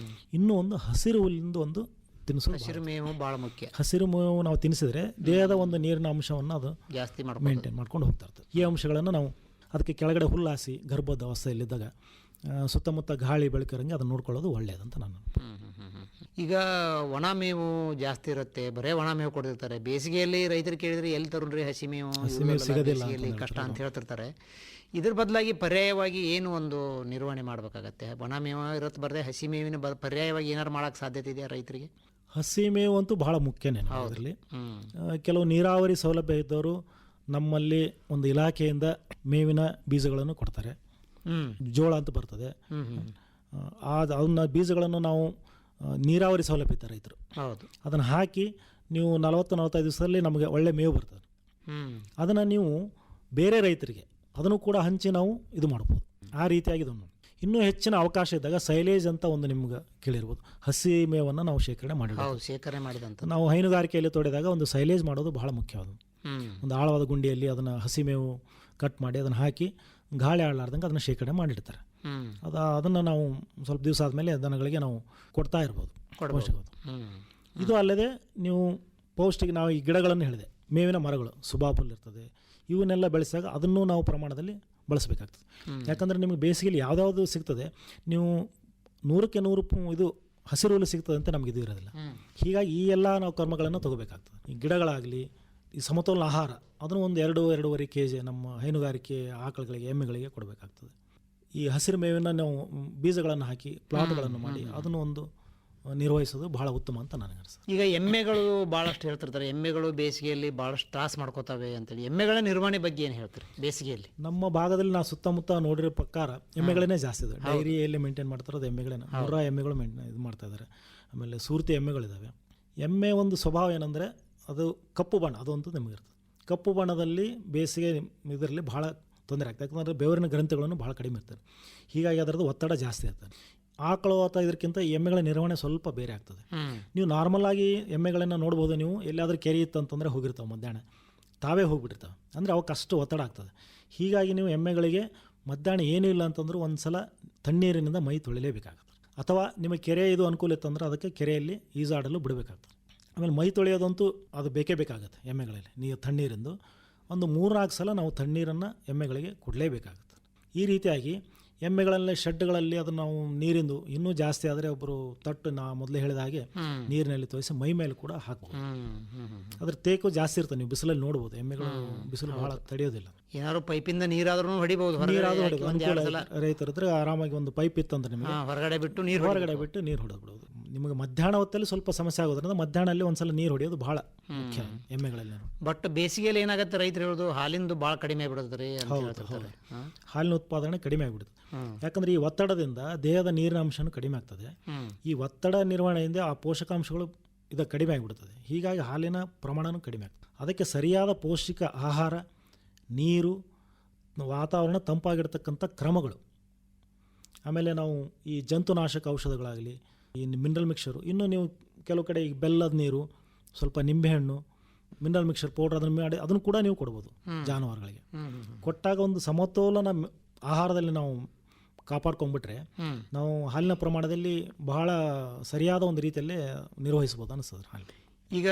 ಇನ್ನೂ ಒಂದು ಹಸಿರು ಹುಲ್ಲಿಂದ ಒಂದು ತಿನಿಸು, ಹಸಿರು ಮೇವು ಭಾಳ ಮುಖ್ಯ. ಹಸಿರು ಮೇವು ನಾವು ತಿನ್ನಿಸಿದ್ರೆ ದೇಹದ ಒಂದು ನೀರಿನ ಅಂಶವನ್ನು ಅದು ಜಾಸ್ತಿ ಮೇಂಟೈನ್ ಮಾಡ್ಕೊಂಡು ಹೋಗ್ತಾ ಇರ್ತದೆ. ಈ ಅಂಶಗಳನ್ನು ನಾವು ಅದಕ್ಕೆ ಕೆಳಗಡೆ ಹುಲ್ಲಾಸಿ ಗರ್ಭದ ಅವಸ್ಥೆಯಲ್ಲಿದ್ದಾಗ ಸುತ್ತಮುತ್ತ ಗಾಳಿ ಬೆಳಕಿರಂಗೆ ಅದನ್ನು ನೋಡ್ಕೊಳ್ಳೋದು ಒಳ್ಳೆಯದಂತ ನಾನು. ಈಗ ಒಣ ಮೇವು ಜಾಸ್ತಿ ಇರುತ್ತೆ, ಬರೇ ಒಣ ಮೇವು ಕೊಡ್ತಿರ್ತಾರೆ. ಬೇಸಿಗೆಯಲ್ಲಿ ರೈತರು ಕೇಳಿದ್ರೆ ಎಲ್ಲಿ ತರುಣ್ರಿ ಹಸಿ ಮೇವು ಸಿಗೋದಿಲ್ಲ, ಕಷ್ಟ ಅಂತ ಹೇಳ್ತಿರ್ತಾರೆ. ಇದ್ರ ಬದಲಾಗಿ ಪರ್ಯಾಯವಾಗಿ ಏನು ಒಂದು ನಿರ್ವಹಣೆ ಮಾಡಬೇಕಾಗತ್ತೆ? ಒಣ ಮೇವು ಇರುತ್ತೆ, ಬರದೆ ಹಸಿ ಮೇವಿನ ಪರ್ಯಾಯವಾಗಿ ಏನಾರು ಮಾಡೋಕ್ಕೆ ಸಾಧ್ಯತೆ ಇದೆಯಾ ರೈತರಿಗೆ? ಹಸಿ ಮೇವು ಅಂತೂ ಬಹಳ ಮುಖ್ಯನೇ ಅದರಲ್ಲಿ. ಕೆಲವು ನೀರಾವರಿ ಸೌಲಭ್ಯ ಇದ್ದವರು ನಮ್ಮಲ್ಲಿ ಒಂದು ಇಲಾಖೆಯಿಂದ ಮೇವಿನ ಬೀಜಗಳನ್ನು ಕೊಡ್ತಾರೆ. ಜೋಳ ಅಂತ ಬರ್ತದೆ, ಅದನ್ನ ಬೀಜಗಳನ್ನು ನಾವು ನೀರಾವರಿ ಸೌಲಭ್ಯ ಇದ್ದ ರೈತರು ಅದನ್ನು ಹಾಕಿ ನೀವು 40-45 ದಿವಸದಲ್ಲಿ ನಮಗೆ ಒಳ್ಳೆ ಮೇವು ಬರ್ತದೆ. ಅದನ್ನು ನೀವು ಬೇರೆ ರೈತರಿಗೆ ಅದನ್ನು ಕೂಡ ಹಂಚಿ ನಾವು ಇದು ಮಾಡ್ಬೋದು. ಆ ರೀತಿಯಾಗಿ ಇದನ್ನು ಇನ್ನೂ ಹೆಚ್ಚಿನ ಅವಕಾಶ ಇದ್ದಾಗ ಸೈಲೇಜ್ ಅಂತ ಒಂದು ನಿಮ್ಗೆ ಕೇಳಿರ್ಬೋದು, ಹಸಿ ಮೇವನ್ನು ನಾವು ಶೇಖರಣೆ ಮಾಡಿದಂಥ ನಾವು ಹೈನುಗಾರಿಕೆಯಲ್ಲಿ ತೋಡಿದಾಗ ಒಂದು ಸೈಲೇಜ್ ಮಾಡೋದು ಬಹಳ ಮುಖ್ಯವಾದ. ಒಂದು ಆಳವಾದ ಗುಂಡಿಯಲ್ಲಿ ಅದನ್ನು ಹಸಿ ಮೇವು ಕಟ್ ಮಾಡಿ ಅದನ್ನು ಹಾಕಿ ಗಾಳಿ ಆಡಲಾರ್ದಂಗೆ ಅದನ್ನು ಶೇಖರಣೆ ಮಾಡಿರ್ತಾರೆ. ಅದನ್ನು ನಾವು ಸ್ವಲ್ಪ ದಿವಸ ಆದಮೇಲೆ ದನಗಳಿಗೆ ನಾವು ಕೊಡ್ತಾ ಇರ್ಬೋದು ಪೌಷ್ಟಿಕ. ಇದು ಅಲ್ಲದೆ ನೀವು ಪೌಷ್ಟಿಕ, ನಾವು ಈ ಗಿಡಗಳನ್ನು ಹೇಳಿದೆ, ಮೇವಿನ ಮರಗಳು, ಸುಬಾಬುಲ್ ಇರ್ತದೆ, ಇವನ್ನೆಲ್ಲ ಬೆಳೆಸಿದಾಗ ಅದನ್ನು ನಾವು ಪ್ರಮಾಣದಲ್ಲಿ ಬಳಸಬೇಕಾಗ್ತದೆ. ಯಾಕಂದರೆ ನಿಮಗೆ ಬೇಸಿಗೆಯಲ್ಲಿ ಯಾವುದಾವುದು ಸಿಗ್ತದೆ, ನೀವು 100ಕ್ಕೆ 100 ಇದು ಹಸಿರು ಹುಲ್ಲು ಸಿಗ್ತದೆ ಅಂತ ನಮಗೆ ಇದು ಇರೋದಿಲ್ಲ. ಹೀಗಾಗಿ ಈ ಎಲ್ಲ ನಾವು ಕರ್ಮಗಳನ್ನು ತಗೋಬೇಕಾಗ್ತದೆ. ಈ ಗಿಡಗಳಾಗಲಿ, ಈ ಸಮತೋಲನ ಆಹಾರ ಅದನ್ನು ಒಂದು 2-2.5 kg ನಮ್ಮ ಹೈನುಗಾರಿಕೆ ಆಕಳುಗಳಿಗೆ, ಎಮ್ಮೆಗಳಿಗೆ ಕೊಡಬೇಕಾಗ್ತದೆ. ಈ ಹಸಿರು ಮೇವಿನ ನಾವು ಬೀಜಗಳನ್ನು ಹಾಕಿ ಪ್ಲಾಟ್ಗಳನ್ನು ಮಾಡಿ ಅದನ್ನು ಒಂದು ನಿರ್ವಹಿಸೋದು ಬಹಳ ಉತ್ತಮ ಅಂತ ನನಗೆ ಅನಿಸ್ತದೆ. ಈಗ ಎಮ್ಮೆಗಳು ಭಾಳಷ್ಟು ಹೇಳ್ತಿರ್ತಾರೆ, ಎಮ್ಮೆಗಳು ಬೇಸಿಗೆಯಲ್ಲಿ ಭಾಳಷ್ಟು ತ್ರಾಸ ಮಾಡ್ಕೋತವೆ ಅಂತೇಳಿ. ಎಮ್ಮೆಗಳ ನಿರ್ವಹಣೆ ಬಗ್ಗೆ ಏನು ಹೇಳ್ತಾರೆ ಬೇಸಿಗೆಯಲ್ಲಿ? ನಮ್ಮ ಭಾಗದಲ್ಲಿ ನಾವು ಸುತ್ತಮುತ್ತ ನೋಡಿರೋ ಪ್ರಕಾರ ಎಮ್ಮೆಗಳೇ ಜಾಸ್ತಿ ಇದೆ. ಡೈರಿಯಲ್ಲಿ ಮೇಂಟೈನ್ ಮಾಡ್ತಾರೋದು ಎಮ್ಮೆಗಳೇ, 100 ಎಮ್ಮೆಗಳು ಇದು ಮಾಡ್ತಾ ಇದ್ದಾರೆ. ಆಮೇಲೆ ಸೂರ್ತಿ ಎಮ್ಮೆಗಳಿದ್ದಾವೆ. ಎಮ್ಮೆ ಒಂದು ಸ್ವಭಾವ ಏನಂದರೆ ಅದು ಕಪ್ಪು ಬಣ್ಣ, ಅದೊಂದು ನಿಮಗಿರ್ತದೆ. ಕಪ್ಪು ಬಣ್ಣದಲ್ಲಿ ಬೇಸಿಗೆ ಇದರಲ್ಲಿ ಭಾಳ ತೊಂದರೆ ಆಗ್ತದೆ. ಯಾಕಂದರೆ ಬೆವರಿನ ಗ್ರಂಥಿಗಳನ್ನು ಭಾಳ ಕಡಿಮೆ ಇರ್ತದೆ. ಹೀಗಾಗಿ ಅದರದ್ದು ಒತ್ತಡ ಜಾಸ್ತಿ ಇರ್ತದೆ. ಆಕಳು ಅಥವಾ ಇದಕ್ಕಿಂತ ಎಮ್ಮೆಗಳ ನಿರ್ವಹಣೆ ಸ್ವಲ್ಪ ಬೇರೆ ಆಗ್ತದೆ. ನೀವು ನಾರ್ಮಲ್ ಆಗಿ ಎಮ್ಮೆಗಳನ್ನು ನೋಡ್ಬೋದು. ನೀವು ಎಲ್ಲಾದರೂ ಕೆರೆ ಇತ್ತು ಅಂತಂದರೆ ಹೋಗಿರ್ತಾವೆ, ಮಧ್ಯಾಹ್ನ ತಾವೇ ಹೋಗಿಬಿಟ್ಟಿರ್ತಾವೆ. ಅಂದರೆ ಅವಕ್ಕೆ ಅಷ್ಟು ಒತ್ತಡ ಆಗ್ತದೆ. ಹೀಗಾಗಿ ನೀವು ಎಮ್ಮೆಗಳಿಗೆ ಮಧ್ಯಾಹ್ನ ಏನೂ ಇಲ್ಲ ಅಂತಂದ್ರೂ ಒಂದು ಸಲ ತಣ್ಣೀರಿನಿಂದ ಮೈ ತೊಳಿಲೇಬೇಕಾಗ್ತದೆ. ಅಥವಾ ನಿಮಗೆ ಕೆರೆ ಇದು ಅನುಕೂಲ ಇತ್ತಂದ್ರೆ ಅದಕ್ಕೆ ಕೆರೆಯಲ್ಲಿ ಈಜಾಡಲು ಬಿಡಬೇಕಾಗ್ತದೆ. ಆಮೇಲೆ ಮೈ ತೊಳೆಯೋದಂತೂ ಅದು ಬೇಕೇ ಬೇಕಾಗುತ್ತೆ. ಎಮ್ಮೆಗಳಲ್ಲಿ ನೀವು ತಣ್ಣೀರಿಂದು ಒಂದು 3-4 ಸಲ ನಾವು ತಣ್ಣೀರನ್ನು ಎಮ್ಮೆಗಳಿಗೆ ಕೊಡಲೇಬೇಕಾಗುತ್ತೆ. ಈ ರೀತಿಯಾಗಿ ಎಮ್ಮೆಗಳಲ್ಲಿ ಶೆಡ್ಗಳಲ್ಲಿ ಅದನ್ನು ನಾವು ನೀರಿಂದು ಇನ್ನೂ ಜಾಸ್ತಿ ಆದರೆ ಒಬ್ಬರು ತಟ್ಟು ನಾ ಮೊದಲೇ ಹೇಳಿದ ಹಾಗೆ ನೀರಿನಲ್ಲಿ ತೋರಿಸಿ ಮೈ ಮೇಲೆ ಕೂಡ ಹಾಕ್ಬೋದು. ಅದ್ರ ತೇಕು ಜಾಸ್ತಿ ಇರ್ತದೆ. ನೀವು ಬಿಸಿಲಲ್ಲಿ ನೋಡ್ಬೋದು, ಎಮ್ಮೆಗಳು ಬಿಸಿಲು ಭಾಳ ತಡೆಯೋದಿಲ್ಲ. ಏನಾದ್ರು ಪೈಪಿಂದ ನೀರಾದ್ರೂ ಹೊಡಿಬಹುದು. ರೈತರ ಹತ್ರ ಆರಾಮಾಗಿ ಒಂದು ಪೈಪ್ ಇತ್ತಂದ್ರೆ ನಿಮಗೆ ಹೊರಗಡೆ ಬಿಟ್ಟು ನೀರು ಹೊಡೆದ್ಬಿಡೋದು. ನಿಮಗೆ ಮಧ್ಯಾಹ್ನ ಹೊತ್ತಲ್ಲಿ ಸ್ವಲ್ಪ ಸಮಸ್ಯೆ ಆಗೋದ್ರಿಂದ ಮಧ್ಯಾಹ್ನಲ್ಲಿ ಒಂದ್ಸಲ ನೀರು ಹೊಡೆಯೋದು ಬಹಳ ಮುಖ್ಯ ಎಮ್ಮೆಗಳಲ್ಲಿ. ಬಟ್ ಬೇಸಿಗೆಯಲ್ಲಿ ಏನಾಗುತ್ತೆ ರೈತರು ಹೇಳೋದು, ಹಾಲಿಂದು ಭಾಳ ಕಡಿಮೆ ಆಗಿಬಿಡುತ್ತೆ. ಹಾಲಿನ ಉತ್ಪಾದನೆ ಕಡಿಮೆ ಆಗಿಬಿಡುತ್ತೆ. ಯಾಕಂದ್ರೆ ಈ ಒತ್ತಡದಿಂದ ದೇಹದ ನೀರಿನ ಅಂಶನೂ ಕಡಿಮೆ ಆಗ್ತದೆ. ಈ ಒತ್ತಡ ನಿರ್ವಹಣೆಯಿಂದ ಆ ಪೋಷಕಾಂಶಗಳು ಇದು ಕಡಿಮೆ ಆಗಿಬಿಡ್ತದೆ. ಹೀಗಾಗಿ ಹಾಲಿನ ಪ್ರಮಾಣನೂ ಕಡಿಮೆ ಆಗ್ತದೆ. ಅದಕ್ಕೆ ಸರಿಯಾದ ಪೌಷ್ಟಿಕ ಆಹಾರ, ನೀರು, ವಾತಾವರಣ ತಂಪಾಗಿರ್ತಕ್ಕಂಥ ಕ್ರಮಗಳು, ಆಮೇಲೆ ನಾವು ಈ ಜಂತುನಾಶಕ ಔಷಧಗಳಾಗಲಿ, ಈ ಮಿನರಲ್ ಮಿಕ್ಸರು, ಇನ್ನು ನೀವು ಕೆಲವು ಕಡೆ ಈ ಬೆಲ್ಲದ ನೀರು, ಸ್ವಲ್ಪ ನಿಂಬೆಹಣ್ಣು, ಮಿನರಲ್ ಮಿಕ್ಸರ್ ಪೌಡ್ರ್ ಅದನ್ನು ಮಾಡಿ ಅದನ್ನು ಕೂಡ ನೀವು ಕೊಡ್ಬೋದು ಜಾನುವಾರುಗಳಿಗೆ. ಕೊಟ್ಟಾಗ ಒಂದು ಸಮತೋಲನ ಆಹಾರದಲ್ಲಿ ನಾವು ಕಾಪಾಡ್ಕೊಂಡ್ಬಿಟ್ರೆ ನಾವು ಹಾಲಿನ ಪ್ರಮಾಣದಲ್ಲಿ ಬಹಳ ಸರಿಯಾದ ಒಂದು ರೀತಿಯಲ್ಲೇ ನಿರ್ವಹಿಸ್ಬೋದು ಅನಿಸ್ತದೆ ಹಾಲು. ಈಗ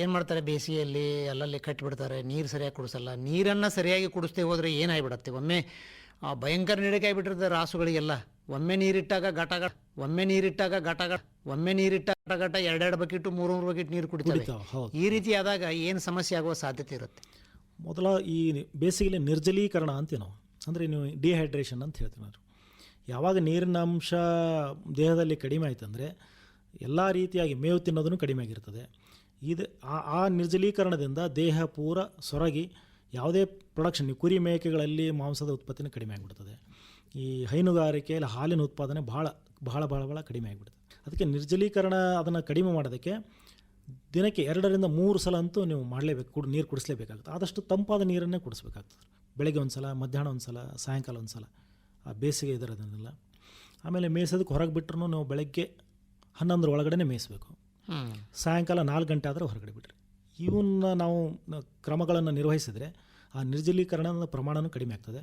ಏನು ಮಾಡ್ತಾರೆ, ಬೇಸಿಗೆಯಲ್ಲಿ ಅಲ್ಲಲ್ಲಿ ಕಟ್ಟಿಬಿಡ್ತಾರೆ, ನೀರು ಸರಿಯಾಗಿ ಕುಡಿಸಲ್ಲ. ನೀರನ್ನು ಸರಿಯಾಗಿ ಕುಡಿಸ್ತೇ ಹೋದರೆ ಏನಾಗಿಬಿಡತ್ತೆ, ಒಮ್ಮೆ ಭಯಂಕರ ನೀಡಿಕೆ ಆಗಿಬಿಟ್ಟಿರ್ತದೆ ರಾಸುಗಳಿಗೆಲ್ಲ. ಒಮ್ಮೆ ನೀರಿಟ್ಟಾಗ ಘಟಘಟ, ಒಮ್ಮೆ ನೀರಿಟ್ಟಾಗ ಘಟಘಟ, ಒಮ್ಮೆ ನೀರಿಟ್ಟಾಗ ಘಟಘಟ 2 ಬಕೆಟು 3 ಬಕೆಟ್ ನೀರು ಕುಡಿತಾವೆ. ಈ ರೀತಿ ಆದಾಗ ಏನು ಸಮಸ್ಯೆ ಆಗುವ ಸಾಧ್ಯತೆ ಇರುತ್ತೆ? ಮೊದಲ ಈ ಬೇಸಿಗೆಯಲ್ಲಿ ನಿರ್ಜಲೀಕರಣ ಅಂತೀವಿ ನಾವು, ಅಂದರೆ ನೀವು ಡಿಹೈಡ್ರೇಷನ್ ಅಂತ ಹೇಳ್ತೀವಿ ನಾವು. ಯಾವಾಗ ನೀರಿನ ಅಂಶ ದೇಹದಲ್ಲಿ ಕಡಿಮೆ ಆಯ್ತಂದರೆ ಎಲ್ಲ ರೀತಿಯಾಗಿ ಮೇವು ತಿನ್ನೋದನ್ನು ಕಡಿಮೆ ಆಗಿರ್ತದೆ. ಇದು ಆ ನಿರ್ಜಲೀಕರಣದಿಂದ ದೇಹ ಪೂರ ಸೊರಗಿ ಯಾವುದೇ ಪ್ರೊಡಕ್ಷನ್, ನೀವು ಕುರಿ ಮೇಕೆಗಳಲ್ಲಿ ಮಾಂಸದ ಉತ್ಪತ್ತಿನ ಕಡಿಮೆ ಆಗಿಬಿಡ್ತದೆ. ಈ ಹೈನುಗಾರಿಕೆಯಲ್ಲಿ ಹಾಲಿನ ಉತ್ಪಾದನೆ ಭಾಳ ಭಾಳ ಭಾಳ ಭಾಳ ಕಡಿಮೆ ಆಗಿಬಿಡ್ತದೆ. ಅದಕ್ಕೆ ನಿರ್ಜಲೀಕರಣ ಅದನ್ನು ಕಡಿಮೆ ಮಾಡೋದಕ್ಕೆ ದಿನಕ್ಕೆ 2-3 ಸಲ ಅಂತೂ ನೀವು ಮಾಡಲೇಬೇಕು, ನೀರು ಕುಡಿಸ್ಲೇಬೇಕಾಗುತ್ತೆ. ಆದಷ್ಟು ತಂಪಾದ ನೀರನ್ನೇ ಕುಡಿಸ್ಬೇಕಾಗ್ತದೆ. ಬೆಳಗ್ಗೆ ಒಂದು ಸಲ, ಮಧ್ಯಾಹ್ನ ಒಂದು ಸಲ, ಸಾಯಂಕಾಲ ಒಂದು ಸಲ. ಆ ಬೇಸಿಗೆ ಇದರದನ್ನೆಲ್ಲ ಆಮೇಲೆ ಮೇಯ್ಸೋದಕ್ಕೆ ಹೊರಗೆ ಬಿಟ್ಟರು ನಾವು ಬೆಳಗ್ಗೆ 11 ಒಳಗಡೆ ಮೇಯಿಸಬೇಕು. ಸಾಯಂಕಾಲ 4 ಗಂಟೆ ಆದರೆ ಹೊರಗಡೆ ಬಿಡ್ರಿ. ಇವನ್ನ ನಾವು ಕ್ರಮಗಳನ್ನು ನಿರ್ವಹಿಸಿದರೆ ಆ ನಿರ್ಜಲೀಕರಣದ ಪ್ರಮಾಣವೂ ಕಡಿಮೆ ಆಗ್ತದೆ.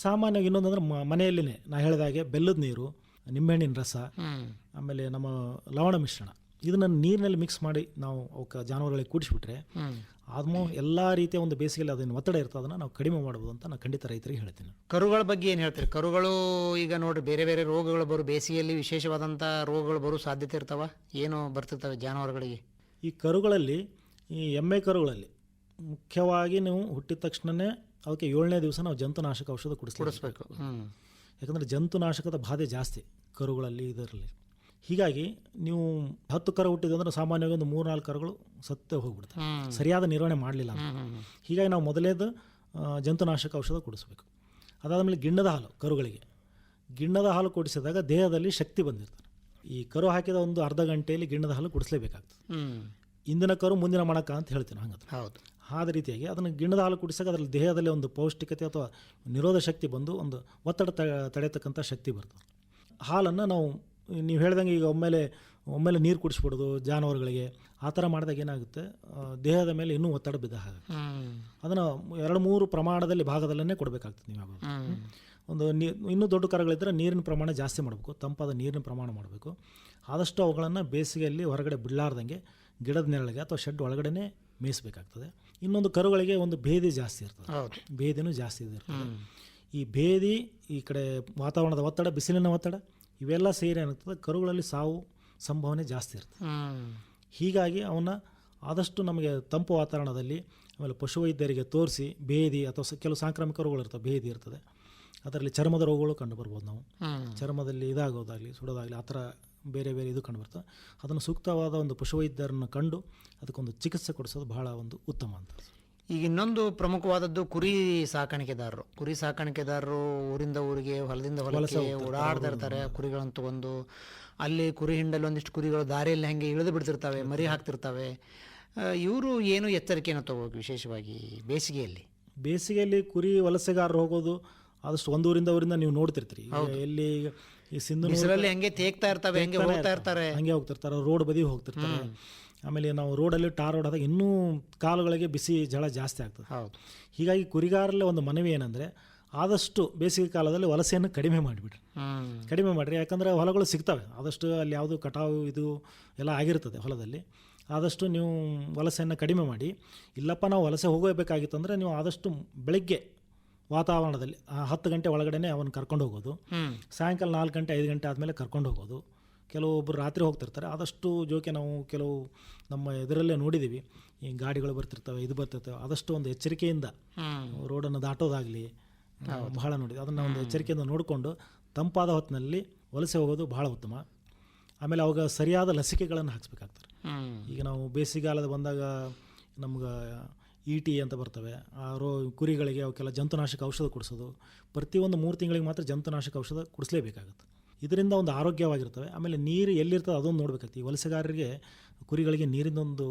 ಸಾಮಾನ್ಯವಾಗಿ ಇನ್ನೊಂದಂದ್ರೆ ಮನೆಯಲ್ಲಿನೇ ನಾ ಹೇಳಿದಾಗೆ ಬೆಲ್ಲದ ನೀರು, ನಿಂಬೆಹಣ್ಣಿನ ರಸ, ಆಮೇಲೆ ನಮ್ಮ ಲವಣ ಮಿಶ್ರಣ, ಇದನ್ನು ನೀರಿನಲ್ಲಿ ಮಿಕ್ಸ್ ಮಾಡಿ ನಾವು ಅವಕ್ಕೆ ಜಾನುವಾರುಗಳಿಗೆ ಕೂಡಿಸ್ಬಿಟ್ರೆ ಎಲ್ಲ ರೀತಿಯ ಒಂದು ಬೇಸಿಗೆಯಲ್ಲಿ ಅದನ್ನು ಒತ್ತಡ ಇರ್ತದೆ, ಅದನ್ನು ನಾವು ಕಡಿಮೆ ಮಾಡ್ಬೋದು ಅಂತ ನಾನು ಖಂಡಿತ ರೈತರಿಗೆ ಹೇಳ್ತೀನಿ. ಕರುಗಳ ಬಗ್ಗೆ ಏನು ಹೇಳ್ತೀರಿ? ಕರುಗಳು ಈಗ ನೋಡಿರಿ ಬೇರೆ ಬೇರೆ ರೋಗಗಳು ಬರೋ, ಬೇಸಿಗೆಯಲ್ಲಿ ವಿಶೇಷವಾದಂಥ ರೋಗಗಳು ಬರೋ ಸಾಧ್ಯತೆ ಇರ್ತಾವ, ಏನು ಬರ್ತಿರ್ತವೆ ಜಾನುವಾರುಗಳಿಗೆ? ಈ ಕರುಗಳಲ್ಲಿ, ಈ ಎಮ್ಮೆ ಕರುಗಳಲ್ಲಿ ಮುಖ್ಯವಾಗಿ ನೀವು ಹುಟ್ಟಿದ ತಕ್ಷಣವೇ ಅವಕ್ಕೆ 7ನೇ ದಿವಸ ನಾವು ಜಂತುನಾಶಕ ಔಷಧ ಕುಡಿಸ್ಬೇಕು. ಯಾಕಂದರೆ ಜಂತುನಾಶಕದ ಬಾಧೆ ಜಾಸ್ತಿ ಕರುಗಳಲ್ಲಿ ಇದರಲ್ಲಿ. ಹೀಗಾಗಿ ನೀವು 10 ಕರು ಹುಟ್ಟಿದಂದ್ರೆ ಸಾಮಾನ್ಯವಾಗಿ ಒಂದು 3-4 ಕರುಗಳು ಸತ್ತೇ ಹೋಗ್ಬಿಡ್ತವೆ, ಸರಿಯಾದ ನಿರ್ವಹಣೆ ಮಾಡಲಿಲ್ಲ ಅಂತ. ಹೀಗಾಗಿ ನಾವು ಮೊದಲೇದು ಜಂತುನಾಶಕ ಔಷಧ ಕುಡಿಸ್ಬೇಕು. ಅದಾದಮೇಲೆ ಗಿಣ್ಣದ ಹಾಲು, ಕರುಗಳಿಗೆ ಗಿಣ್ಣದ ಹಾಲು ಕುಡಿಸಿದಾಗ ದೇಹದಲ್ಲಿ ಶಕ್ತಿ ಬಂದಿರ್ತದೆ. ಈ ಕರು ಹಾಕಿದ ಒಂದು ಅರ್ಧ ಗಂಟೆಯಲ್ಲಿ ಗಿಣ್ಣದ ಹಾಲು ಕುಡಿಸ್ಲೇಬೇಕಾಗ್ತದೆ. ಇಂದಿನ ಕರು ಮುಂದಿನ ಮಣಕ ಅಂತ ಹೇಳ್ತೀನಿ ಹಂಗಂತ. ಹೌದು. ಆದ ರೀತಿಯಾಗಿ ಅದನ್ನು ಗಿಣ್ಣದ ಹಾಲು ಕುಡಿಸಾಗ ಅದರಲ್ಲಿ ದೇಹದಲ್ಲಿ ಒಂದು ಪೌಷ್ಟಿಕತೆ ಅಥವಾ ನಿರೋಧ ಶಕ್ತಿ ಬಂದು ಒಂದು ಒತ್ತಡ ತಡೆಯತಕ್ಕಂಥ ಶಕ್ತಿ ಬರ್ತದೆ. ಹಾಲನ್ನು ನಾವು ನೀವು ಹೇಳ್ದಂಗೆ ಈಗ ಒಮ್ಮೆಲೆ ನೀರು ಕುಡಿಸ್ಬಿಡೋದು ಜಾನುವಾರುಗಳಿಗೆ, ಆ ಥರ ಮಾಡಿದಾಗ ಏನಾಗುತ್ತೆ, ದೇಹದ ಮೇಲೆ ಇನ್ನೂ ಒತ್ತಡ ಬಿದ್ದ ಹಾಗೆ. ಅದನ್ನು 2-3 ಪ್ರಮಾಣದಲ್ಲಿ ಭಾಗದಲ್ಲೇ ಕೊಡಬೇಕಾಗ್ತದೆ. ನೀವು ಒಂದು ಇನ್ನೂ ದೊಡ್ಡ ಕರುಗಳಿದ್ದರೆ ನೀರಿನ ಪ್ರಮಾಣ ಜಾಸ್ತಿ ಮಾಡಬೇಕು, ತಂಪಾದ ನೀರಿನ ಪ್ರಮಾಣ ಮಾಡಬೇಕು. ಆದಷ್ಟು ಅವುಗಳನ್ನು ಬೇಸಿಗೆಯಲ್ಲಿ ಹೊರಗಡೆ ಬಿಡಲಾರ್ದಂಗೆ ಗಿಡದ ನೆರಳಿಗೆ ಅಥವಾ ಶೆಡ್ ಒಳಗಡೆ ಮೇಯಿಸಬೇಕಾಗ್ತದೆ. ಇನ್ನೊಂದು ಕರುಗಳಿಗೆ ಒಂದು ಭೇದಿ ಜಾಸ್ತಿ ಇರ್ತದೆ, ಭೇದಿನೂ ಜಾಸ್ತಿ ಇರ್ತದೆ. ಈ ಭೇದಿ, ಈ ಕಡೆ ವಾತಾವರಣದ ಒತ್ತಡ, ಬಿಸಿಲಿನ ಒತ್ತಡ ಇವೆಲ್ಲ ಸೇರಿ ಏನಾಗ್ತದೆ ಕರುಗಳಲ್ಲಿ ಸಾವು ಸಂಭಾವನೆ ಜಾಸ್ತಿ ಇರ್ತದೆ. ಹೀಗಾಗಿ ಅವನ್ನ ಆದಷ್ಟು ನಮಗೆ ತಂಪು ವಾತಾವರಣದಲ್ಲಿ ಆಮೇಲೆ ಪಶುವೈದ್ಯರಿಗೆ ತೋರಿಸಿ ಭೇದಿ ಅಥವಾ ಕೆಲವು ಸಾಂಕ್ರಾಮಿಕ ರೋಗಗಳು ಇರ್ತವೆ, ಭೇದಿ ಇರ್ತದೆ, ಅದರಲ್ಲಿ ಚರ್ಮದ ರೋಗಗಳು ಕಂಡು ಬರ್ಬೋದು. ನಾವು ಚರ್ಮದಲ್ಲಿ ಇದಾಗೋದಾಗಲಿ ಸುಡೋದಾಗಲಿ ಆ ಥರ ಬೇರೆ ಬೇರೆ ಇದು ಕಂಡು ಬರ್ತದೆ. ಅದನ್ನು ಸೂಕ್ತವಾದ ಒಂದು ಪಶುವೈದ್ಯರನ್ನು ಕಂಡು ಅದಕ್ಕೊಂದು ಚಿಕಿತ್ಸೆ ಕೊಡಿಸೋದು ಬಹಳ ಒಂದು ಉತ್ತಮ ಅಂತ. ಈಗ ಇನ್ನೊಂದು ಪ್ರಮುಖವಾದದ್ದು ಕುರಿ ಸಾಕಾಣಿಕೆದಾರರು ಊರಿಂದ ಊರಿಗೆ ಹೊಲದಿಂದ ಹೊಲಕ್ಕೆ ಓಡಾಡ್ತಾ ಇರ್ತಾರೆ. ಕುರಿಗಳನ್ನು ತಗೊಂಡು ಅಲ್ಲಿ ಕುರಿ ಹಿಂಡಲ್ಲಿ ಒಂದಿಷ್ಟು ಕುರಿಗಳು ದಾರಿಯಲ್ಲಿ ಹಾಗೆ ಇಳಿದು ಬಿಡ್ತಿರ್ತವೆ, ಮರಿ ಹಾಕ್ತಿರ್ತವೆ. ಇವರು ಏನು ಎಚ್ಚರಿಕೆಯನ್ನು ತಗೋಬೇಕು? ವಿಶೇಷವಾಗಿ ಬೇಸಿಗೆಯಲ್ಲಿ ಕುರಿ ವಲಸೆಗಾರರು ಹೋಗೋದು ಆದಷ್ಟು ಒಂದೂರಿಂದ ಊರಿಂದ ನೀವು ನೋಡ್ತಿರ್ತೀರಿ. ಎಲ್ಲಿ ಈ ಸಿಂಧನೂರಲ್ಲಿ ಹಂಗೆ ತೇಗ್ತಾ ಇರ್ತವೆ, ಹಂಗೆ ಹೋಗ್ತಿರ್ತಾರೆ, ರೋಡ್ ಬದಿ ಹೋಗ್ತಿರ್ತಾರೆ. ಆಮೇಲೆ ನಾವು ರೋಡಲ್ಲಿ ಟಾರ್ ರೋಡ್ ಆದಾಗ ಇನ್ನೂ ಕಾಲುಗಳಿಗೆ ಬಿಸಿ ಝಳ ಜಾಸ್ತಿ ಆಗ್ತದೆ. ಹೀಗಾಗಿ ಕುರಿಗಾರಲ್ಲೇ ಒಂದು ಮನವಿ ಏನಂದರೆ ಆದಷ್ಟು ಬೇಸಿಗೆ ಕಾಲದಲ್ಲಿ ವಲಸೆಯನ್ನು ಕಡಿಮೆ ಮಾಡಿಬಿಡ್ರಿ. ಯಾಕಂದರೆ ಹೊಲಗಳು ಸಿಗ್ತವೆ, ಆದಷ್ಟು ಅಲ್ಲಿ ಯಾವುದು ಕಟಾವು ಇದು ಎಲ್ಲ ಆಗಿರ್ತದೆ ಹೊಲದಲ್ಲಿ. ಆದಷ್ಟು ನೀವು ವಲಸೆಯನ್ನು ಕಡಿಮೆ ಮಾಡಿ. ಇಲ್ಲಪ್ಪ ನಾವು ವಲಸೆ ಹೋಗಬೇಕಾಗಿತ್ತು ಅಂದರೆ ನೀವು ಆದಷ್ಟು ಬೆಳಗ್ಗೆ ವಾತಾವರಣದಲ್ಲಿ 10 ಗಂಟೆ ಒಳಗಡೆ ಅವನು ಕರ್ಕೊಂಡು ಹೋಗೋದು, ಸಾಯಂಕಾಲ 4 ಗಂಟೆ 5 ಗಂಟೆ ಆದಮೇಲೆ ಕರ್ಕೊಂಡು ಹೋಗೋದು. ಕೆಲವೊಬ್ಬರು ರಾತ್ರಿ ಹೋಗ್ತಿರ್ತಾರೆ. ಆದಷ್ಟು ಜೋಕೆ ನಾವು ಕೆಲವು ನಮ್ಮ ಇದರಲ್ಲೇ ನೋಡಿದ್ದೀವಿ, ಈ ಗಾಡಿಗಳು ಬರ್ತಿರ್ತವೆ, ಇದು ಬರ್ತಿರ್ತವೆ. ಆದಷ್ಟು ಒಂದು ಎಚ್ಚರಿಕೆಯಿಂದ ರೋಡನ್ನು ದಾಟೋದಾಗಲಿ ಬಹಳ ನೋಡಿದ್ವಿ. ಅದನ್ನು ಒಂದು ಎಚ್ಚರಿಕೆಯಿಂದ ನೋಡಿಕೊಂಡು ತಂಪಾದ ಹೊತ್ತಿನಲ್ಲಿ ವಲಸೆ ಹೋಗೋದು ಬಹಳ ಉತ್ತಮ. ಆಮೇಲೆ ಅವಾಗ ಸರಿಯಾದ ಲಸಿಕೆಗಳನ್ನು ಹಾಕಿಸ್ಬೇಕಾಗ್ತಾರೆ. ಈಗ ನಾವು ಬೇಸಿಗೆಗಾಲದ ಬಂದಾಗ ನಮ್ಗೆ ET ಅಂತ ಬರ್ತವೆ, ಆ ಕುರಿಗಳಿಗೆ ಅವಕ್ಕೆಲ್ಲ ಜಂತುನಾಶಕ ಔಷಧ ಕೊಡಿಸೋದು. ಪ್ರತಿಯೊಂದು 3 ತಿಂಗಳಿಗೆ ಮಾತ್ರ ಜಂತುನಾಶಕ ಔಷಧ ಕೊಡಿಸಲೇಬೇಕಾಗುತ್ತೆ. ಇದರಿಂದ ಒಂದು ಆರೋಗ್ಯವಾಗಿರ್ತವೆ. ಆಮೇಲೆ ನೀರು ಎಲ್ಲಿರ್ತದೆ ಅದೊಂದು ನೋಡಬೇಕಾಗ್ತದೆ. ಈ ವಲಸೆಗಾರರಿಗೆ ಕುರಿಗಳಿಗೆ ನೀರಿಂದೊಂದು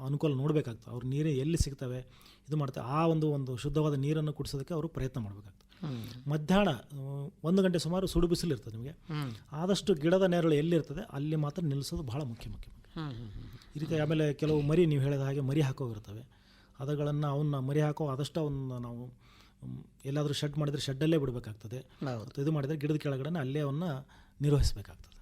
ಅನುಕೂಲ ನೋಡಬೇಕಾಗ್ತದೆ. ಅವ್ರು ನೀರು ಎಲ್ಲಿ ಸಿಗ್ತವೆ ಇದು ಮಾಡ್ತಾರೆ, ಆ ಒಂದು ಶುದ್ಧವಾದ ನೀರನ್ನು ಕುಡಿಸೋದಕ್ಕೆ ಅವರು ಪ್ರಯತ್ನ ಮಾಡಬೇಕಾಗ್ತದೆ. ಮಧ್ಯಾಹ್ನ 1 ಗಂಟೆ ಸುಮಾರು ಸುಡು ಬಿಸಿಲು ಇರ್ತದೆ ನಿಮಗೆ. ಆದಷ್ಟು ಗಿಡದ ನೆರಳು ಎಲ್ಲಿರ್ತದೆ ಅಲ್ಲಿ ಮಾತ್ರ ನಿಲ್ಲಿಸೋದು ಬಹಳ ಮುಖ್ಯ. ಈ ರೀತಿ ಆಮೇಲೆ ಕೆಲವು ಮರಿ, ನೀವು ಹೇಳಿದ ಹಾಗೆ ಮರಿ ಹಾಕೋಗಿರ್ತವೆ, ಅವನ್ನ ಮರಿ ಹಾಕೋ ಆದಷ್ಟು ಅವನ್ನ ನಾವು ಎಲ್ಲಾದರೂ ಶೆಡ್ ಮಾಡಿದರೆ ಶೆಡ್ಡಲ್ಲೇ ಬಿಡಬೇಕಾಗ್ತದೆ. ಇದು ಮಾಡಿದರೆ ಗಿಡದ ಕೆಳಗಡೆ ಅಲ್ಲೇ ಅವನ್ನ ನಿರ್ವಹಿಸಬೇಕಾಗ್ತದೆ.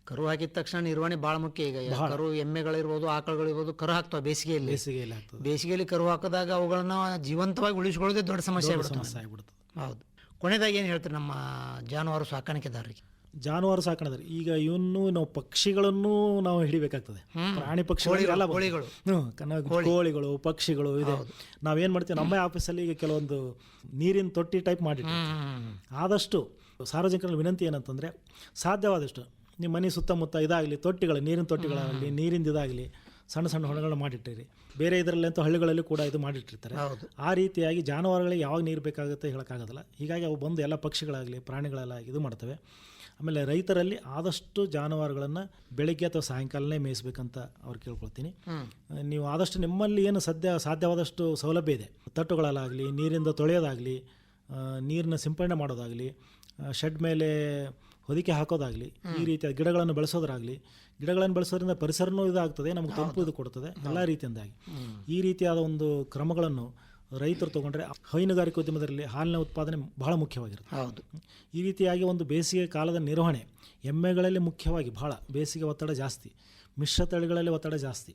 ಕರು ಹಾಕಿದ ತಕ್ಷಣ ನಿರ್ವಹಣೆ ಭಾಳ ಮುಖ್ಯ. ಈಗ ಕರು ಎಮ್ಮೆಗಳಿರ್ಬೋದು, ಆಕಳುಗಳಿರ್ಬೋದು, ಕರು ಹಾಕ್ತವೆ ಬೇಸಿಗೆಯಲ್ಲಿ ಕರು ಹಾಕಿದಾಗ ಅವುಗಳನ್ನ ಜೀವಂತವಾಗಿ ಉಳಿಸ್ಕೊಳ್ಳೋದೇ ದೊಡ್ಡ ಸಮಸ್ಯೆ ಆಗ್ಬಿಡುತ್ತೆ. ಹೌದು. ಕೊನೆಯದಾಗಿ ಏನು ಹೇಳ್ತಾರೆ ನಮ್ಮ ಜಾನುವಾರು ಸಾಕಾಣಿಕೆದಾರರಿಗೆ? ಈಗ ಇವನ್ನು ನಾವು ಪಕ್ಷಿಗಳನ್ನು ನಾವು ಹಿಡಿಬೇಕಾಗ್ತದೆ. ಪ್ರಾಣಿ ಪಕ್ಷಿಗಳು, ಕೋಳಿಗಳು, ಪಕ್ಷಿಗಳು ಇದೆ. ನಾವೇನು ಮಾಡ್ತೀವಿ, ನಮ್ಮ ಆಫೀಸಲ್ಲಿ ಈಗ ಕೆಲವೊಂದು ನೀರಿನ ತೊಟ್ಟಿ ಟೈಪ್ ಮಾಡಿರ್ತೀವಿ. ಆದಷ್ಟು ಸಾರ್ವಜನಿಕರ ವಿನಂತಿ ಏನಂತಂದರೆ ಸಾಧ್ಯವಾದಷ್ಟು ನಿಮ್ಮ ಮನೆ ಸುತ್ತಮುತ್ತ ಇದಾಗಲಿ ತೊಟ್ಟಿಗಳು, ನೀರಿನ ತೊಟ್ಟಿಗಳಾಗಲಿ, ನೀರಿಂದ ಇದಾಗಲಿ ಸಣ್ಣ ಸಣ್ಣ ಹೊಣೆಗಳನ್ನ ಮಾಡಿಟ್ಟಿರಿ. ಬೇರೆ ಇದರಲ್ಲಂತೂ ಹಳ್ಳಿಗಳಲ್ಲಿ ಕೂಡ ಇದು ಮಾಡಿಟ್ಟಿರ್ತಾರೆ. ಆ ರೀತಿಯಾಗಿ ಜಾನುವಾರುಗಳಿಗೆ ಯಾವಾಗ ನೀರು ಬೇಕಾಗುತ್ತೆ ಹೇಳೋಕ್ಕಾಗೋದಿಲ್ಲ. ಹೀಗಾಗಿ ಅವು ಬಂದು ಎಲ್ಲ ಪಕ್ಷಿಗಳಾಗಲಿ ಪ್ರಾಣಿಗಳೆಲ್ಲ ಇದು ಮಾಡ್ತವೆ. ಆಮೇಲೆ ರೈತರಲ್ಲಿ ಆದಷ್ಟು ಜಾನುವಾರುಗಳನ್ನು ಬೆಳಗ್ಗೆ ಅಥವಾ ಸಾಯಂಕಾಲನೇ ಮೇಯಿಸ್ಬೇಕಂತ ಅವ್ರು ಕೇಳ್ಕೊಳ್ತೀನಿ. ನೀವು ಆದಷ್ಟು ನಿಮ್ಮಲ್ಲಿ ಏನು ಸಾಧ್ಯವಾದಷ್ಟು ಸೌಲಭ್ಯ ಇದೆ, ತಟ್ಟುಗಳಲ್ಲಾಗಲಿ, ನೀರಿಂದ ತೊಳೆಯೋದಾಗಲಿ, ನೀರನ್ನ ಸಿಂಪಡಣೆ ಮಾಡೋದಾಗಲಿ, ಶೆಡ್ ಮೇಲೆ ಹೊದಿಕೆ ಹಾಕೋದಾಗಲಿ, ಈ ರೀತಿಯ ಗಿಡಗಳನ್ನು ಬೆಳೆಸೋದ್ರಾಗಲಿ. ಗಿಡಗಳನ್ನು ಬೆಳೆಸೋದ್ರಿಂದ ಪರಿಸರನೂ ಇದಾಗ್ತದೆ, ನಮಗೆ ತಂಪು ಇದು ಕೊಡ್ತದೆ. ಎಲ್ಲ ರೀತಿಯಿಂದಾಗಿ ಈ ರೀತಿಯಾದ ಒಂದು ಕ್ರಮಗಳನ್ನು ರೈತರು ತೊಗೊಂಡ್ರೆ ಹೈನುಗಾರಿಕೆ ಉದ್ಯಮದಲ್ಲಿ ಹಾಲಿನ ಉತ್ಪಾದನೆ ಬಹಳ ಮುಖ್ಯವಾಗಿರುತ್ತೆ. ಈ ರೀತಿಯಾಗಿ ಒಂದು ಬೇಸಿಗೆ ಕಾಲದ ನಿರ್ವಹಣೆ, ಎಮ್ಮೆಗಳಲ್ಲಿ ಮುಖ್ಯವಾಗಿ ಬಹಳ ಬೇಸಿಗೆ ಒತ್ತಡ ಜಾಸ್ತಿ, ಮಿಶ್ರ ತಳಿಗಳಲ್ಲಿ ಒತ್ತಡ ಜಾಸ್ತಿ.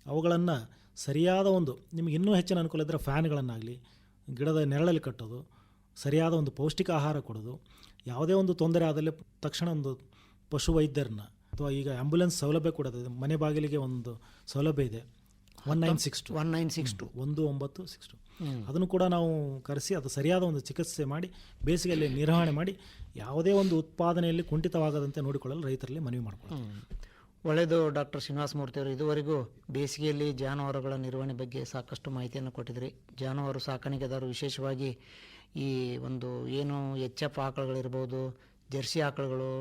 ಅವುಗಳನ್ನು ಸರಿಯಾದ ಒಂದು ನಿಮಗೆ ಇನ್ನೂ ಹೆಚ್ಚಿನ ಅನುಕೂಲ ಇದ್ದರೆ ಫ್ಯಾನ್ಗಳನ್ನಾಗಲಿ ಗಿಡದ ನೆರಳಲ್ಲಿ ಕಟ್ಟೋದು, ಸರಿಯಾದ ಒಂದು ಪೌಷ್ಟಿಕ ಆಹಾರ ಕೊಡೋದು. ಯಾವುದೇ ಒಂದು ತೊಂದರೆ ಆದಲ್ಲಿ ತಕ್ಷಣ ಒಂದು ಪಶುವೈದ್ಯರನ್ನ ಅಥವಾ ಈಗ ಆ್ಯಂಬುಲೆನ್ಸ್ ಸೌಲಭ್ಯ ಕೂಡ ಇದೆ, ಮನೆ ಬಾಗಿಲಿಗೆ ಒಂದು ಸೌಲಭ್ಯ ಇದೆ 1962 ಅದನ್ನು ಕೂಡ ನಾವು ಕರೆಸಿ ಅದು ಸರಿಯಾದ ಒಂದು ಚಿಕಿತ್ಸೆ ಮಾಡಿ ಬೇಸಿಗೆಯಲ್ಲಿ ನಿರ್ವಹಣೆ ಮಾಡಿ ಯಾವುದೇ ಒಂದು ಉತ್ಪಾದನೆಯಲ್ಲಿ ಕುಂಠಿತವಾಗದಂತೆ ನೋಡಿಕೊಳ್ಳಲು ರೈತರಲ್ಲಿ ಮನವಿ ಮಾಡಿಕೊಳ್ಳೋದು. ಒಳ್ಳೆಯದು. ಡಾಕ್ಟರ್ ಶ್ರೀನಿವಾಸ ಮೂರ್ತಿ ಅವರು ಇದುವರೆಗೂ ಬೇಸಿಗೆಯಲ್ಲಿ ಜಾನುವಾರುಗಳ ನಿರ್ವಹಣೆ ಬಗ್ಗೆ ಸಾಕಷ್ಟು ಮಾಹಿತಿಯನ್ನು ಕೊಟ್ಟಿದ್ರಿ. ಜಾನುವಾರು ಸಾಕಾಣಿಕೆದಾರರು ವಿಶೇಷವಾಗಿ ಈ ಒಂದು ಏನು HF ಆಕಳುಗಳಿರ್ಬೋದು, ಜರ್ಸಿ ಆಕಳುಗಳು,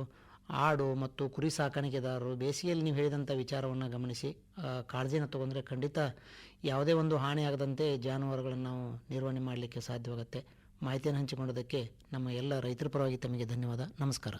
ಆಡು ಮತ್ತು ಕುರಿ ಸಾಕಾಣಿಕೆದಾರರು ಬೇಸಿಗೆಯಲ್ಲಿ ನೀವು ಹೇಳಿದಂಥ ವಿಚಾರವನ್ನು ಗಮನಿಸಿ ಕಾಳಜಿನ ತೊಗೊಂಡ್ರೆ ಖಂಡಿತ ಯಾವುದೇ ಒಂದು ಹಾನಿಯಾಗದಂತೆ ಜಾನುವಾರುಗಳನ್ನು ನಾವು ನಿರ್ವಹಣೆ ಮಾಡಲಿಕ್ಕೆ ಸಾಧ್ಯವಾಗುತ್ತೆ. ಮಾಹಿತಿಯನ್ನು ಹಂಚಿಕೊಂಡದಕ್ಕೆ ನಮ್ಮ ಎಲ್ಲ ರೈತರ ಪರವಾಗಿ ತಮಗೆ ಧನ್ಯವಾದ. ನಮಸ್ಕಾರ.